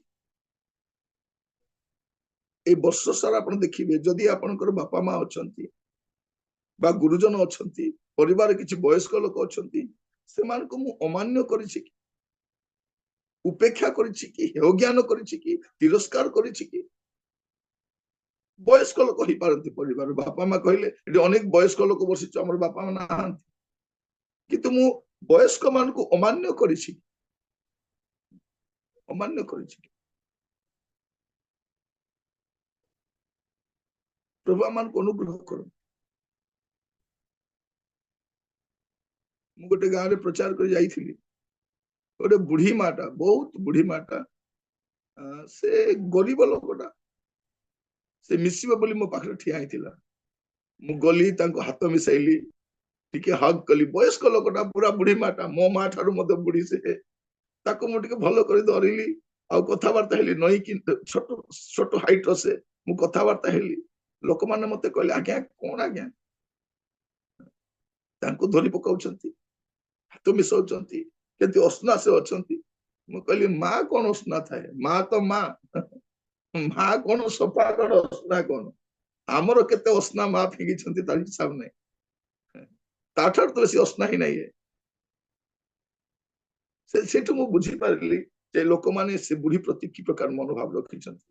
ଏଇ ବର୍ଷ ସାରା ଆପଣ ଦେଖିବେ, ଯଦି ଆପଣଙ୍କର ବାପା ମା ଅଛନ୍ତି ବା ଗୁରୁଜନ ଅଛନ୍ତି, ପରିବାର କିଛି ବୟସ୍କ ଲୋକ ଅଛନ୍ତି, ସେମାନଙ୍କୁ ମୁଁ ଅମାନ୍ୟ କରିଛି କି, ଉପେକ୍ଷା କରିଛି କି, ହେୟଜ୍ଞାନ କରିଛି କି, ତିରସ୍କାର କରିଛି କି? ବୟସ୍କ ଲୋକ ହେଇପାରନ୍ତି ପରିବାର, ବାପା ମା କହିଲେ ଏଠି ଅନେକ ବୟସ୍କ ଲୋକ ବସିଛୁ, ଆମର ବାପା ମା ନାହାନ୍ତି, କିନ୍ତୁ ମୁଁ ବୟସ୍କ ମାନଙ୍କୁ ଅମାନ୍ୟ କରିଛି, ଅମାନ୍ୟ କରିଛି। ପ୍ରଭୁ ଆମମାନଙ୍କୁ ଅନୁଗ୍ରହ କରନ୍ତୁ। ମୁଁ ଗୋଟେ ଗାଁରେ ପ୍ରଚାର କରି ଯାଇଥିଲି, ଗୋଟେ ବୁଢୀ ମାଟା, ବହୁତ ବୁଢୀ ମାଟା, ସେ ଗରିବ ଲୋକଟା, ସେ ମିଶିବ ବୋଲି ମୋ ପାଖରେ ଠିଆ ହେଇଥିଲା। ମୁଁ ଗଲି, ତାଙ୍କୁ ହାତ ମିଶାଇଲି, ଟିକେ ହଗ୍ କଲି। ବୟସ୍କ ଲୋକଟା, ପୁରା ବୁଢୀ ମାଟା, ମୋ ମା ଠାରୁ ମଧ୍ୟ ବୁଢୀ ସେ। ତାକୁ ମୁଁ ଟିକେ ଭଲ କରି ଧରିଲି, ଆଉ କଥାବାର୍ତ୍ତା ହେଲି। ନଈକି ଛୋଟ ଛୋଟ ହାଇଟ ର ସେ, ମୁଁ କଥାବାର୍ତ୍ତା ହେଲି। ଲୋକମାନେ ମତେ କହିଲେ, ଆଜ୍ଞା କଣ ଆଜ୍ଞା? ତାଙ୍କୁ ଧରି ପକାଉଛନ୍ତି, ହାତ ମିଶାଉଛନ୍ତି, କେମିତି ଅସନା ସେ ଅଛନ୍ତି। ମୁଁ କହିଲି, ମା କଣ ଅସନା ଥାଏ? ମା ତ ମା। ମା କଣ ସଫା, କଣ ଅସନା କଣ? ଆମର କେତେ ଅସନା ମା ଫିଙ୍ଗିଛନ୍ତି, ତାର ହିସାବ ନାହିଁ। ତାଠାରୁ ତ ବେଶୀ ଅସନା ହିଁ ନାହିଁ। ସେଠୁ ମୁଁ ବୁଝିପାରିଲି ଯେ ଲୋକମାନେ ସେ ବୁଢୀ ପ୍ରତି କି ପ୍ରକାର ମନୋଭାବ ରଖିଛନ୍ତି।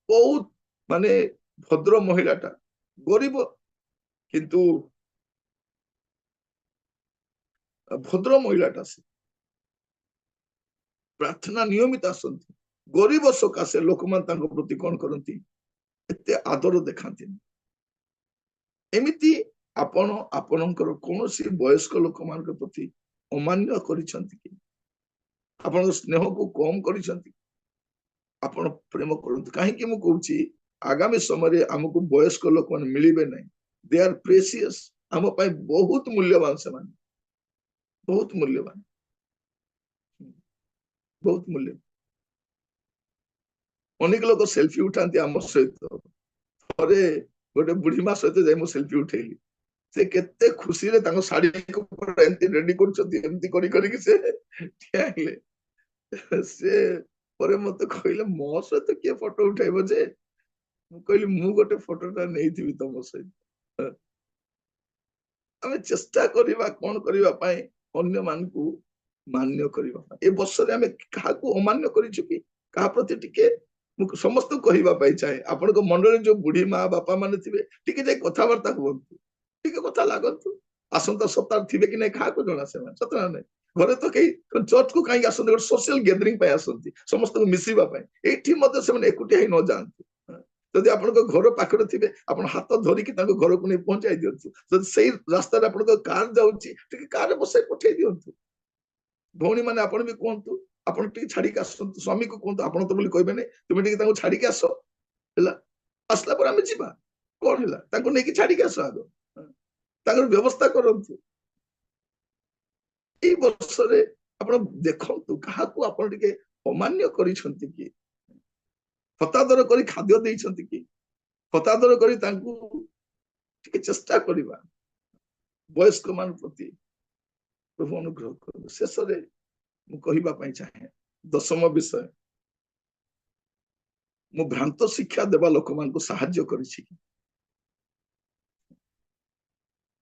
ବହୁତ ମାନେ ଭଦ୍ର ମହିଳାଟା, ଗରିବ, କିନ୍ତୁ ଭଦ୍ର ମହିଳାଟା ସେ ପ୍ରାର୍ଥନା ନିୟମିତ ଆସନ୍ତି ଗରିବ ସକାଶେ ଲୋକମାନେ ତାଙ୍କ ପ୍ରତି କଣ କରନ୍ତି ଏତେ ଆଦର ଦେଖାନ୍ତିନି ଏମିତି ଆପଣ ଆପଣଙ୍କର କୌଣସି ବୟସ୍କ ଲୋକମାନଙ୍କ ପ୍ରତି ଅମାନ୍ୟ କରିଛନ୍ତି କି ଆପଣଙ୍କ ସ୍ନେହକୁ କମ କରିଛନ୍ତି ଆପଣ ପ୍ରେମ କରନ୍ତୁ କାହିଁକି ମୁଁ କହୁଛି ଆଗାମୀ ସମୟରେ ଆମକୁ ବୟସ୍କ ଲୋକମାନେ ମିଳିବେ ନାହିଁ ଦେ ଆର୍ ପ୍ରେସିୟସ୍ ଆମ ପାଇଁ ବହୁତ ମୂଲ୍ୟବାନ ସେମାନେ ବହୁତ ମୂଲ୍ୟବାନ ବହୁତ ମୂଲ୍ୟ ଅନେକ ଲୋକ ସେଲ୍ଫି ଉଠାନ୍ତି ଆମ ସହିତ ଥରେ ଗୋଟେ ବୁଢୀ ମା ସହିତ ଯାଇ ମୁଁ ସେଲ୍ଫି ଉଠେଇଲି ସେ କେତେ ଖୁସିରେ ତାଙ୍କ ଶାଢୀକୁ ଏମିତି ରେଡି କରୁଛନ୍ତି ଏମିତି କରିକି ସେ ଠିଆ ହେଲେ ସେ ପରେ ମତେ କହିଲେ ମୋ ସହିତ କିଏ ଫଟୋ ଉଠାଇବ ଯେ ମୁଁ କହିଲି ମୁଁ ଗୋଟେ ଫଟୋଟା ନେଇଥିବି ତମ ସହିତ ଆମେ ଚେଷ୍ଟା କରିବା କଣ କରିବା ପାଇଁ ଅନ୍ୟମାନଙ୍କୁ ମାନ୍ୟ କରିବା ପାଇଁ ଏ ବର୍ଷରେ ଆମେ କାହାକୁ ଅମାନ୍ୟ କରିଛୁ କି କାହା ପ୍ରତି ଟିକେ ମୁଁ ସମସ୍ତଙ୍କୁ କହିବା ପାଇଁ ଚାହେଁ ଆପଣଙ୍କ ମଣ୍ଡଳରେ ଯୋଉ ବୁଢୀ ମା ବାପା ମାନେ ଥିବେ ଟିକେ ଯାଇ କଥାବାର୍ତ୍ତା ହୁଅନ୍ତୁ ଟିକେ କଥା ଲାଗନ୍ତୁ ଆସନ୍ତା ସପ୍ତାହ ଥିବେ କି ନାଇଁ କାହାକୁ ଜଣା ସେମାନେ ସତ ନା ନାଇଁ ଘରେ ତ କେହି ଚର୍ଚ୍ଚକୁ କାହିଁକି ଆସନ୍ତି ଗୋଟେ ସୋସିଆଲ ଗ୍ୟାଦରିଂ ପାଇଁ ଆସନ୍ତି ସମସ୍ତଙ୍କୁ ମିଶିବା ପାଇଁ ଏଇଠି ମଧ୍ୟ ସେମାନେ ଏକୁଟିଆ ହେଇ ନ ଯାଆନ୍ତୁ ଯଦି ଆପଣଙ୍କ ଘର ପାଖରେ ଥିବେ ଆପଣ ହାତ ଧରିକି ତାଙ୍କ ଘରକୁ ନେଇ ପହଞ୍ଚାଇ ଦିଅନ୍ତୁ ଯଦି ସେଇ ରାସ୍ତାରେ ଆପଣଙ୍କ କାର ଯାଉଛି ଟିକେ କାରରେ ବସାଇ ପଠେଇ ଦିଅନ୍ତୁ ଭଉଣୀ ମାନେ ଆପଣ ବି କୁହନ୍ତୁ ଆପଣ ଟିକେ ଛାଡିକି ଆସନ୍ତୁ ସ୍ୱାମୀକୁ କୁହନ୍ତୁ ଆପଣ ତ ବୋଲି କହିବେନି ତୁମେ ଟିକେ ତାଙ୍କୁ ଛାଡିକି ଆସ ହେଲା ଆସିଲା ପରେ ଆମେ ଯିବା କଣ ହେଲା ତାଙ୍କୁ ନେଇକି ଛାଡିକି ଆସ ଆଗ ତାଙ୍କର ବ୍ୟବସ୍ଥା କରନ୍ତୁ ଏଇ ବର୍ଷରେ ଆପଣ ଦେଖନ୍ତୁ କାହାକୁ ଆପଣ ଟିକେ ଅମାନ୍ୟ କରିଛନ୍ତି କି ହତାଦର କରି ଖାଦ୍ୟ ଦେଇଛନ୍ତି କି ହତାଦର କରି ତାଙ୍କୁ ଟିକେ ଚେଷ୍ଟା କରିବା ବୟସ୍କ ମାନ ପ୍ରତି ପ୍ରଭୁ ଅନୁଗ୍ରହ କରନ୍ତୁ ଶେଷରେ ମୁଁ କହିବା ପାଇଁ ଚାହେଁ ଦଶମ ବିଷୟ ମୁଁ ଭ୍ରାନ୍ତ ଶିକ୍ଷା ଦେବା ଲୋକମାନଙ୍କୁ ସାହାଯ୍ୟ କରିଛି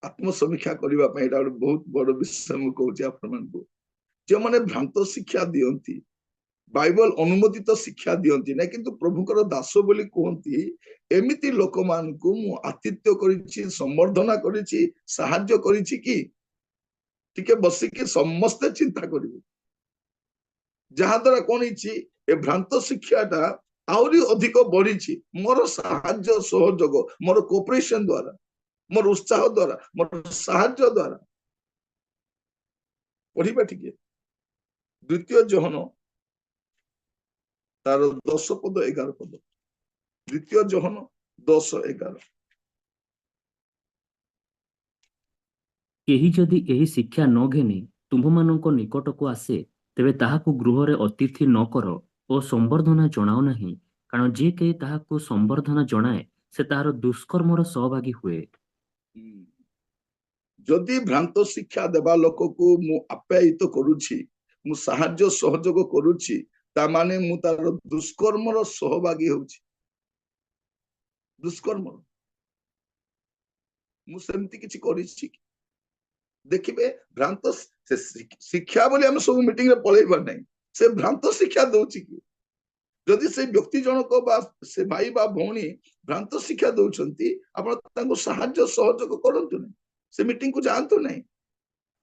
ଆତ୍ମସମୀକ୍ଷା କରିବା ପାଇଁ ଏଇଟା ଗୋଟେ ବହୁତ ବଡ ବିଷୟ ମୁଁ କହୁଛି ଆପଣମାନଙ୍କୁ ଯେଉଁମାନେ ଭ୍ରାନ୍ତ ଶିକ୍ଷା ଦିଅନ୍ତି ବାଇବଲ ଅନୁମୋଦିତ ଶିକ୍ଷା ଦିଅନ୍ତି ନାହିଁ କିନ୍ତୁ ପ୍ରଭୁଙ୍କର ଦାସ ବୋଲି କୁହନ୍ତି ଏମିତି ଲୋକମାନଙ୍କୁ ମୁଁ ଆତିଥ୍ୟ କରିଛି ସମ୍ବର୍ଦ୍ଧନା କରିଛି ସାହାଯ୍ୟ କରିଛି କି ଟିକେ ବସିକି ସମସ୍ତେ ଚିନ୍ତା କରିବେ ଯାହା ଦ୍ୱାରା କଣ ହେଇଛି ଏ ଭ୍ରାନ୍ତ ଶିକ୍ଷାଟା ଆହୁରି ଅଧିକ ବଢିଛି ମୋର ସାହାଯ୍ୟ ସହଯୋଗ ମୋର କୋପରେସନ ଦ୍ୱାରା ମୋର ଉତ୍ସାହ ଦ୍ୱାରା ମୋର ସାହାଯ୍ୟ ଦ୍ୱାରା ପଢିବା ଟିକେ ଦ୍ୱିତୀୟ ଯୋହନ ତାର 10 ପଦ 11 ପଦ ଦ୍ୱିତୀୟ ଯୋହନ 10-11 କେହି ଯଦି ଏହି ଶିକ୍ଷା ନ ଘେନି ତୁମ୍ଭମାନଙ୍କ ନିକଟକୁ ଆସେ ତେବେ ତାହାକୁ ଗୃହରେ ଅତିଥି ନ କର ଓ ସମ୍ବର୍ଦ୍ଧନା ଜଣାଅ ନାହିଁ କାରଣ ଯେ କେହି ତାହାକୁ ସମ୍ବର୍ଦ୍ଧନା ଜଣାଏ ସେ ତାହାର ଦୁଷ୍କର୍ମର ସହଭାଗୀ ହୁଏ ଯଦି ଭ୍ରାନ୍ତ ଶିକ୍ଷା ଦେବା ଲୋକକୁ ମୁଁ ଆପ୍ୟାୟିତ କରୁଛି ମୁଁ ସାହାଯ୍ୟ ସହଯୋଗ କରୁଛି ତାମାନେ ମୁଁ ତାର ଦୁଷ୍କର୍ମର ସହଭାଗୀ ହେଉଛି ଦୁଷ୍କର୍ମ ମୁଁ ସେମିତି କିଛି କରିଛି ଦେଖିବେ ଭ୍ରାନ୍ତ ଶିକ୍ଷା ବୋଲି ଆମେ ସବୁ ମିଟିଂରେ ପଳେଇବା ନାହିଁ ସେ ଭ୍ରାନ୍ତ ଶିକ୍ଷା ଦଉଛି କି ଯଦି ସେ ବ୍ୟକ୍ତି ଜଣକ ବା ସେ ଭାଇ ବା ଭଉଣୀ ଭ୍ରାନ୍ତ ଶିକ୍ଷା ଦଉଛନ୍ତି ଆପଣ ତାଙ୍କୁ ସାହାଯ୍ୟ ସହଯୋଗ କରନ୍ତୁ ନାହିଁ ସେ ମିଟିଂକୁ ଯାଆନ୍ତୁ ନାହିଁ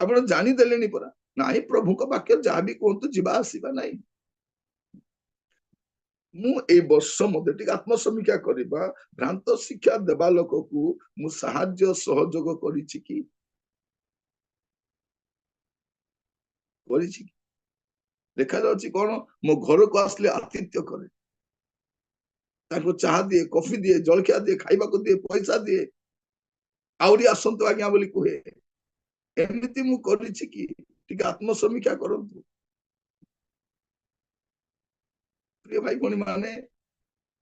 ଆପଣ ଜାଣିଦେଲେଣି ପରା ନାଇଁ ପ୍ରଭୁଙ୍କ ବାକ୍ୟ ଯାହା ବି କୁହନ୍ତୁ ଯିବା ଆସିବା ନାହିଁ ମୁଁ ଏଇ ବର୍ଷ ମତେ ଟିକେ ଆତ୍ମସମୀକ୍ଷା କରିବା ଭ୍ରାନ୍ତ ଶିକ୍ଷା ଦେବା ଲୋକକୁ ମୁଁ ସାହାଯ୍ୟ ସହଯୋଗ କରିଛି କି କରିଛି ଦେଖାଯାଉଛି କଣ ମୋ ଘରକୁ ଆସିଲେ ଆତିଥ୍ୟ କରେ ତାଙ୍କୁ ଚାହା ଦିଏ କଫି ଦିଏ ଜଳଖିଆ ଦିଏ ଖାଇବାକୁ ଦିଏ ପଇସା ଦିଏ ଆହୁରି ଆସନ୍ତୁ ଆଜ୍ଞା ବୋଲି କୁହେ ଏମିତି ମୁଁ କରିଛି କି ଟିକେ ଆତ୍ମସମୀକ୍ଷା କରନ୍ତୁ ପ୍ରିୟ ଭାଇ ଭଉଣୀ ମାନେ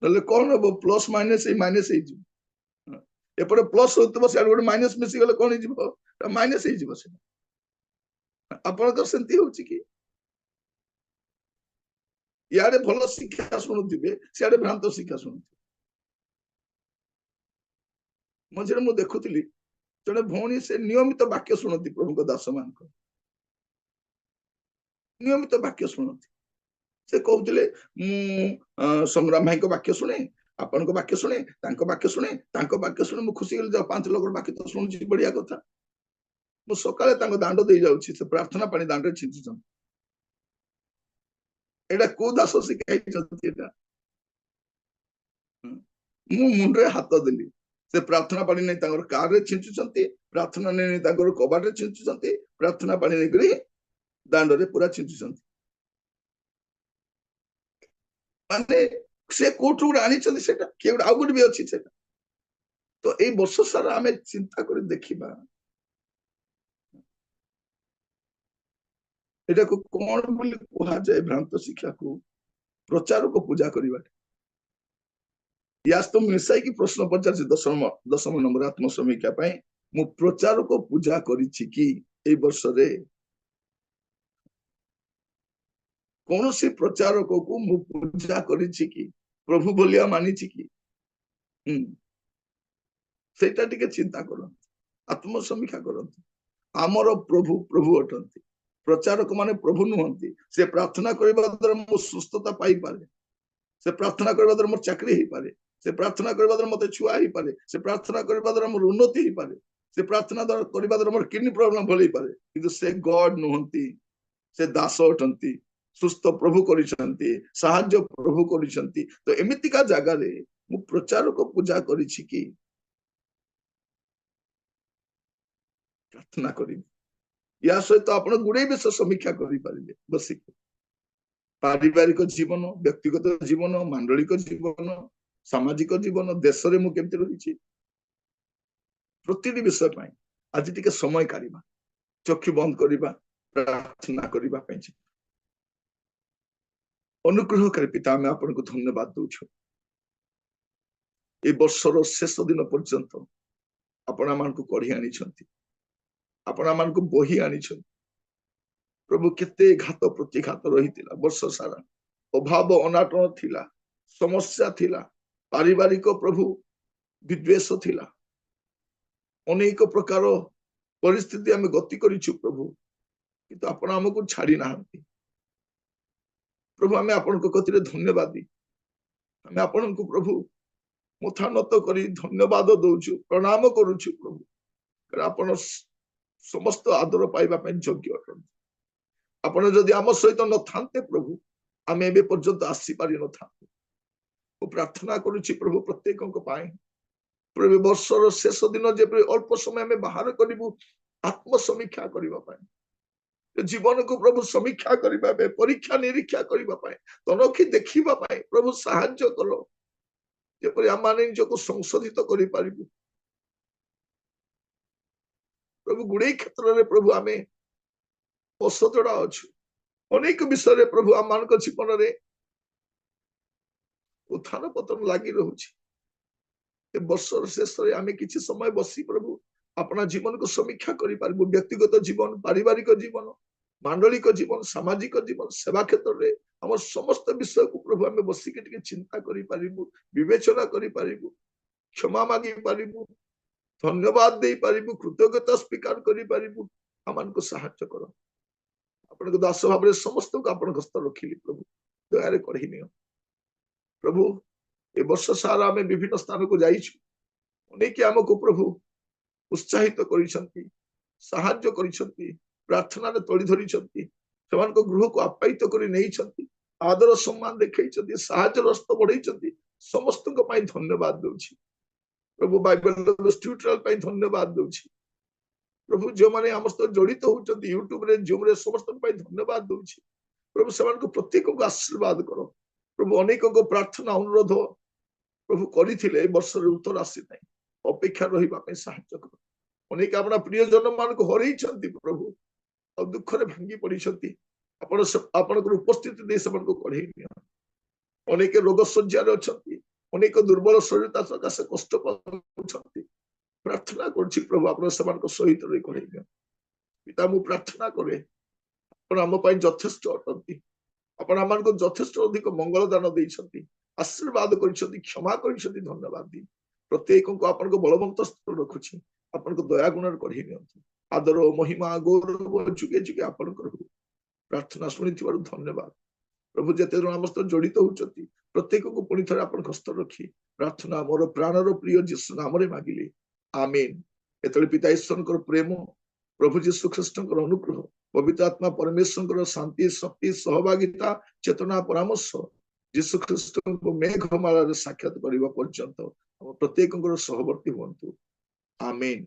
ନହେଲେ କଣ ହବ ପ୍ଲସ୍ ମାଇନସ୍ ଏଇ ମାଇନସ୍ ହେଇଯିବ ଏପଟେ ପ୍ଲସ୍ ହଉଥିବ ସିଆଡେ ଗୋଟେ ମାଇନସ୍ ମିଶିଗଲେ କଣ ହେଇଯିବ ମାଇନସ୍ ହେଇଯିବ ସେଟା ଆପଣଙ୍କର ସେମିତି ହଉଛି କି ଇଆଡେ ଭଲ ଶିକ୍ଷା ଶୁଣୁଥିବେ ସିଆଡେ ଭ୍ରାନ୍ତ ଶିକ୍ଷା ଶୁଣୁଥିବେ ମଝିରେ ମୁଁ ଦେଖୁଥିଲି ଜଣେ ଭଉଣୀ ସେ ନିୟମିତ ବାକ୍ୟ ଶୁଣନ୍ତି ପ୍ରଭୁଙ୍କ ଦାସ ମାନଙ୍କ ନିୟମିତ ବାକ୍ୟ ଶୁଣନ୍ତି ସେ କହୁଥିଲେ ମୁଁ ସଂଗ୍ରାମ ଭାଇଙ୍କ ବାକ୍ୟ ଶୁଣେ ଆପଣଙ୍କ ବାକ୍ୟ ଶୁଣେ ତାଙ୍କ ବାକ୍ୟ ଶୁଣେ ମୁଁ ଖୁସି ହେଲି ଯାଉ 5 ଲୋକର ବାକ୍ୟ ତ ଶୁଣୁଛି ବଢିଆ କଥା ମୁଁ ସକାଳେ ତାଙ୍କ ଦାଣ୍ଡ ଦେଇ ଯାଉଛି, ସେ ପ୍ରାର୍ଥନା ପାଣି ଦାଣ୍ଡରେ ଛିଞ୍ଚୁଛନ୍ତି। ଏଇଟା କୋଉ ଦାସ ଶିଖାଇଛନ୍ତି? ଏଇଟା ମୁଁ ମୁଣ୍ଡରେ ହାତ ଦେଲି, ସେ ପ୍ରାର୍ଥନା ପାଣି ନେଇ ତାଙ୍କର କାରରେ ଛିଞ୍ଚୁଛନ୍ତି, ପ୍ରାର୍ଥନା ନେଇ ତାଙ୍କର କବାଟରେ ଛିଞ୍ଚୁଛନ୍ତି, ପ୍ରାର୍ଥନା ପାଣି ନେଇକରି ଦାଣ୍ଡରେ ପୁରା ଛିଞ୍ଚୁଛନ୍ତି। ମାନେ ସେ କୋଉଠୁ ଗୋଟେ ଆଣିଛନ୍ତି ସେଟା, କିଏ ଗୋଟେ ଆଉ ଗୋଟେ ବି ଅଛି ସେଟା। ତ ଏଇ ବର୍ଷ ସାରା ଆମେ ଚିନ୍ତା କରି ଦେଖିବା ଏଟାକୁ କଣ ବୋଲି କୁହାଯାଏ। ଭ୍ରାନ୍ତ ଶିକ୍ଷାକୁ ପ୍ରଚାରକୁ ପୂଜା କରିବା। ୟାସ ତ ମିଶାଇକି ପ୍ରଶ୍ନ ପଚାରିଛି ଦଶମ ନମ୍ବର ଆତ୍ମସମୀକ୍ଷା ପାଇଁ। ମୁଁ ପ୍ରଚାରକୁ ପୂଜା କରିଛି କି ଏଇ ବର୍ଷରେ? କୌଣସି ପ୍ରଚାରକକୁ ମୁଁ ପୂଜା କରିଛି କି, ପ୍ରଭୁ ବୋଲିଆ ମାନିଛି କି? ସେଇଟା ଟିକେ ଚିନ୍ତା କରନ୍ତୁ, ଆତ୍ମସମୀକ୍ଷା କରନ୍ତୁ। ଆମର ପ୍ରଭୁ ପ୍ରଭୁ ଅଟନ୍ତି, ପ୍ରଚାରକ ମାନେ ପ୍ରଭୁ ନୁହନ୍ତି। ସେ ପ୍ରାର୍ଥନା କରିବା ଦ୍ୱାରା ମୁଁ ସୁସ୍ଥତା ପାଇପାରେ, ସେ ପ୍ରାର୍ଥନା କରିବା ଦ୍ୱାରା ମୋର ଚାକିରି ହେଇପାରେ, ସେ ପ୍ରାର୍ଥନା କରିବା ଦ୍ୱାରା ମତେ ଛୁଆ ହେଇପାରେ, ସେ ପ୍ରାର୍ଥନା କରିବା ଦ୍ୱାରା ମୋର ଉନ୍ନତି ହେଇପାରେ, ସେ ପ୍ରାର୍ଥନା କରିବା ଦ୍ୱାରା ମୋର କିଡନୀ ପ୍ରୋବ୍ଲେମ ଭଲ ହେଇପାରେ। କିନ୍ତୁ ସେ ଗଡ ନୁହନ୍ତି, ସେ ଦାସ ଅଟନ୍ତି। ସୁସ୍ଥ ପ୍ରଭୁ କରିଛନ୍ତି, ସାହାଯ୍ୟ ପ୍ରଭୁ କରିଛନ୍ତି। ତ ଏମିତିକା ଜାଗାରେ ମୁଁ ପ୍ରଚାରକ ପୂଜା କରିଛି କି? ପ୍ରାର୍ଥନା କରିବି। ୟା ସହିତ ଆପଣ ଗୁଡେ ବିଷୟ ସମୀକ୍ଷା କରିପାରିବେ ବସିକି। ପାରିବାରିକ ଜୀବନ, ବ୍ୟକ୍ତିଗତ ଜୀବନ, ମାଣ୍ଡଳିକ ଜୀବନ, ସାମାଜିକ ଜୀବନ, ଦେଶରେ ମୁଁ କେମିତି ରହିଛି, ପ୍ରତିଟି ବିଷୟ ପାଇଁ ଆଜି ଟିକେ ସମୟ କାଢିବା, ଚକ୍ଷୁ ବନ୍ଦ କରିବା, ପ୍ରାର୍ଥନା କରିବା ପାଇଁ। ଅନୁଗ୍ରହକାରୀ ପିତା, ଆମେ ଆପଣଙ୍କୁ ଧନ୍ୟବାଦ ଦଉଛୁ। এই ବର୍ଷର ଶେଷ ଦିନ ପର୍ଯ୍ୟନ୍ତ ଆପଣ ଆମକୁ କଢି ଆଣିଛନ୍ତି, ଆପଣ ଆମକୁ ବହି ଆଣିଛନ୍ତି। ପ୍ରଭୁ କେତେ ଘାତ ପ୍ରତିଘାତ ରହିଥିଲା ବର୍ଷ ସାରା, ଅଭାବ ଅନାଟନ ଥିଲା, ସମସ୍ୟା ଥିଲା, ପାରିବାରିକ ପ୍ରଭୁ ବିଦ୍वेଷ ଥିଲା, ଅନେକ ପ୍ରକାର ପରିସ୍ଥିତି ଆମେ ଗତି କରିଛୁ ପ୍ରଭୁ, କିନ୍ତୁ ଆପଣ ଆମକୁ ଛାଡି ନାହାନ୍ତି। ପ୍ରଭୁ ଆମେ ଆପଣଙ୍କ କତିରେ ଧନ୍ୟବାଦୀ, ଆମେ ଆପଣଙ୍କୁ ପ୍ରଭୁ ମଥା ନତ କରି ଧନ୍ୟବାଦ ଦଉଛୁ, ପ୍ରଣାମ କରୁଛୁ ପ୍ରଭୁ। ଆପଣ ସମସ୍ତ ଆଦର ପାଇବା ପାଇଁ ଯୋଗ୍ୟ ଅଟନ୍ତି। ଆପଣ ଯଦି ଆମ ସହିତ ନଥାନ୍ତେ ପ୍ରଭୁ, ଆମେ ଏବେ ପର୍ଯ୍ୟନ୍ତ ଆସିପାରି ନଥାନ୍ତେ। ମୁଁ ପ୍ରାର୍ଥନା କରୁଛି ପ୍ରଭୁ ପ୍ରତ୍ୟେକଙ୍କ ପାଇଁ, ପ୍ରଭୁ ବର୍ଷର ଶେଷ ଦିନ ଯେପରି ଅଳ୍ପ ସମୟ ଆମେ ବାହାର କରିବୁ ଆତ୍ମସମୀକ୍ଷା କରିବା ପାଇଁ, ଜୀବନକୁ ପ୍ରଭୁ ସମୀକ୍ଷା କରିବା ପାଇଁ, ପରୀକ୍ଷା ନିରୀକ୍ଷା କରିବା ପାଇଁ, ତନଖି ଦେଖିବା ପାଇଁ ପ୍ରଭୁ ସାହାଯ୍ୟ କର, ଯେପରି ଆମେ ନିଜକୁ ସଂଶୋଧିତ କରିପାରିବୁ। ପ୍ରଭୁ ଗୁଡେଇ କ୍ଷେତ୍ରରେ ପ୍ରଭୁ ଆମେ ଅସଜଡ଼ା ଅଛୁ, ଅନେକ ବିଷୟରେ ପ୍ରଭୁ ଆମମାନଙ୍କ ଜୀବନରେ ଉତ୍ଥାନ ପତନ ଲାଗି ରହୁଛି। ଏ ବର୍ଷର ଶେଷରେ ଆମେ କିଛି ସମୟ ବସି ପ୍ରଭୁ ଆପଣ ଜୀବନକୁ ସମୀକ୍ଷା କରିପାରିବୁ। ବ୍ୟକ୍ତିଗତ ଜୀବନ, ପାରିବାରିକ ଜୀବନ, ମାଣ୍ଡଳିକ ଜୀବନ, ସାମାଜିକ ଜୀବନ, ସେବା କ୍ଷେତ୍ରରେ ଆମର ସମସ୍ତ ବିଷୟକୁ ପ୍ରଭୁ ଆମେ ବସିକି ଟିକେ ଚିନ୍ତା କରିପାରିବୁ, ବିବେଚନା କରିପାରିବୁ, କ୍ଷମା ମାଗି ପାରିବୁ, ଧନ୍ୟବାଦ ଦେଇପାରିବୁ, କୃତଜ୍ଞତା ସ୍ୱୀକାର କରିପାରିବୁ। ଆମମାନଙ୍କୁ ସାହାଯ୍ୟ କର। ଆପଣଙ୍କ ଦାସ ଭାବରେ ସମସ୍ତଙ୍କୁ ଆପଣଙ୍କ ହସ୍ତ ରଖିଲି ପ୍ରଭୁ, ଦୟାରେ କଢେଇ ନିଅ ପ୍ରଭୁ। ଏ ବର୍ଷ ସାରା ଆମେ ବିଭିନ୍ନ ସ୍ଥାନକୁ ଯାଇଛୁ, ଅନେକ ଆମକୁ ପ୍ରଭୁ ଉତ୍ସାହିତ କରିଛନ୍ତି, ସାହାଯ୍ୟ କରିଛନ୍ତି, ପ୍ରାର୍ଥନାରେ ତଳି ଧରିଛନ୍ତି, ସେମାନଙ୍କ ଗୃହକୁ ଆପ୍ୟାୟିତ କରି ନେଇଛନ୍ତି, ଆଦର ସମ୍ମାନ ଦେଖେଇଛନ୍ତି, ସାହାଯ୍ୟର ହସ୍ତ ବଢେଇଛନ୍ତି। ସମସ୍ତଙ୍କ ପାଇଁ ଧନ୍ୟବାଦ ଦଉଛି ପ୍ରଭୁ। ବାଇବେଲ ଟ୍ୟୁଟୋରିଆଲ ପାଇଁ ଧନ୍ୟବାଦ ଦଉଛି ପ୍ରଭୁ। ଯେଉଁମାନେ ଆମ ସହିତ ଜଡିତ ହଉଛନ୍ତି ୟୁଟ୍ୟୁବରେ, ଜୁମରେ, ସମସ୍ତଙ୍କ ପାଇଁ ଧନ୍ୟବାଦ ଦଉଛି ପ୍ରଭୁ। ସେମାନଙ୍କୁ ପ୍ରତ୍ୟେକଙ୍କୁ ଆଶୀର୍ବାଦ କର ପ୍ରଭୁ। ଅନେକଙ୍କ ପ୍ରାର୍ଥନା ଅନୁରୋଧ ପ୍ରଭୁ କରିଥିଲେ, ଏ ବର୍ଷରେ ଉତ୍ତର ଆସିନାହିଁ, ଅପେକ୍ଷା ରହିବା ପାଇଁ ସାହାଯ୍ୟ କର। ଅନେକ ଆପଣ ପ୍ରିୟଜନ ମାନଙ୍କୁ ହରେଇଛନ୍ତି ପ୍ରଭୁ, ଆଉ ଦୁଃଖରେ ଭାଙ୍ଗି ପଡିଛନ୍ତି। ଆପଣଙ୍କର ଉପସ୍ଥିତି ଦେଇ ସେମାନଙ୍କୁ କଢେଇ ନିଅ। ଅନେକ ରୋଗ ଶଯ୍ୟାରେ ଅଛନ୍ତି, ଅନେକ ଦୁର୍ବଳ ଶରୀରତା ସକାଶେ କଷ୍ଟ ପାଉଛନ୍ତି। ପ୍ରାର୍ଥନା କରୁଛି ପ୍ରଭୁ ଆପଣ ସେମାନଙ୍କ ସହିତ ରହି କଢେଇ ନିଅ। ପିତା ମୁଁ ପ୍ରାର୍ଥନା କରେ, ଆପଣ ଆମ ପାଇଁ ଯଥେଷ୍ଟ ଅଟନ୍ତି। ଆପଣ ଆମମାନଙ୍କୁ ଯଥେଷ୍ଟ ଅଧିକ ମଙ୍ଗଳ ଦାନ ଦେଇଛନ୍ତି, ଆଶୀର୍ବାଦ କରିଛନ୍ତି, କ୍ଷମା କରିଛନ୍ତି। ଧନ୍ୟବାଦ ଦି ପ୍ରତ୍ୟେକଙ୍କୁ ଆପଣଙ୍କ ବଳବନ୍ତ ସ୍ତର ରଖୁଛି। ଆପଣଙ୍କ ଦୟା ଗୁଣରେ କଢେଇ ନିଅନ୍ତୁ। ଆଦର, ମହିମା, ଗୌରବ ଯୁଗେ ଯୁଗେ ଆପଣଙ୍କର ହଉ। ପ୍ରାର୍ଥନା ଶୁଣିଥିବାରୁ ଧନ୍ୟବାଦ ପ୍ରଭୁ। ଯେତେ ଜଣ ଆମ ସହିତ ଜଡିତ ହଉଛନ୍ତି ପ୍ରତ୍ୟେକଙ୍କୁ ପୁଣି ଥରେ ଆପଣଙ୍କ ହସ୍ତ ରଖି ପ୍ରାର୍ଥନା ମୋର ପ୍ରାଣର ପ୍ରିୟ ଯୀଶୁ ନାମରେ ମାଗିଲି, ଆମେନ୍। ଏତେବେଳେ ପିତା ଈଶ୍ୱରଙ୍କର ପ୍ରେମ, प्रभु जीशु ख्रीष्टଙ୍କର ଅନୁଗ୍ରହ पवित्र आत्मा परमेश्वर शांति शक्ति सहभागिता चेतना परामर्श जीशु ख्रीष्ट मेघमाला साक्षात करने पर्यंत प्रत्येक सहवर्ती हूँ आमेन।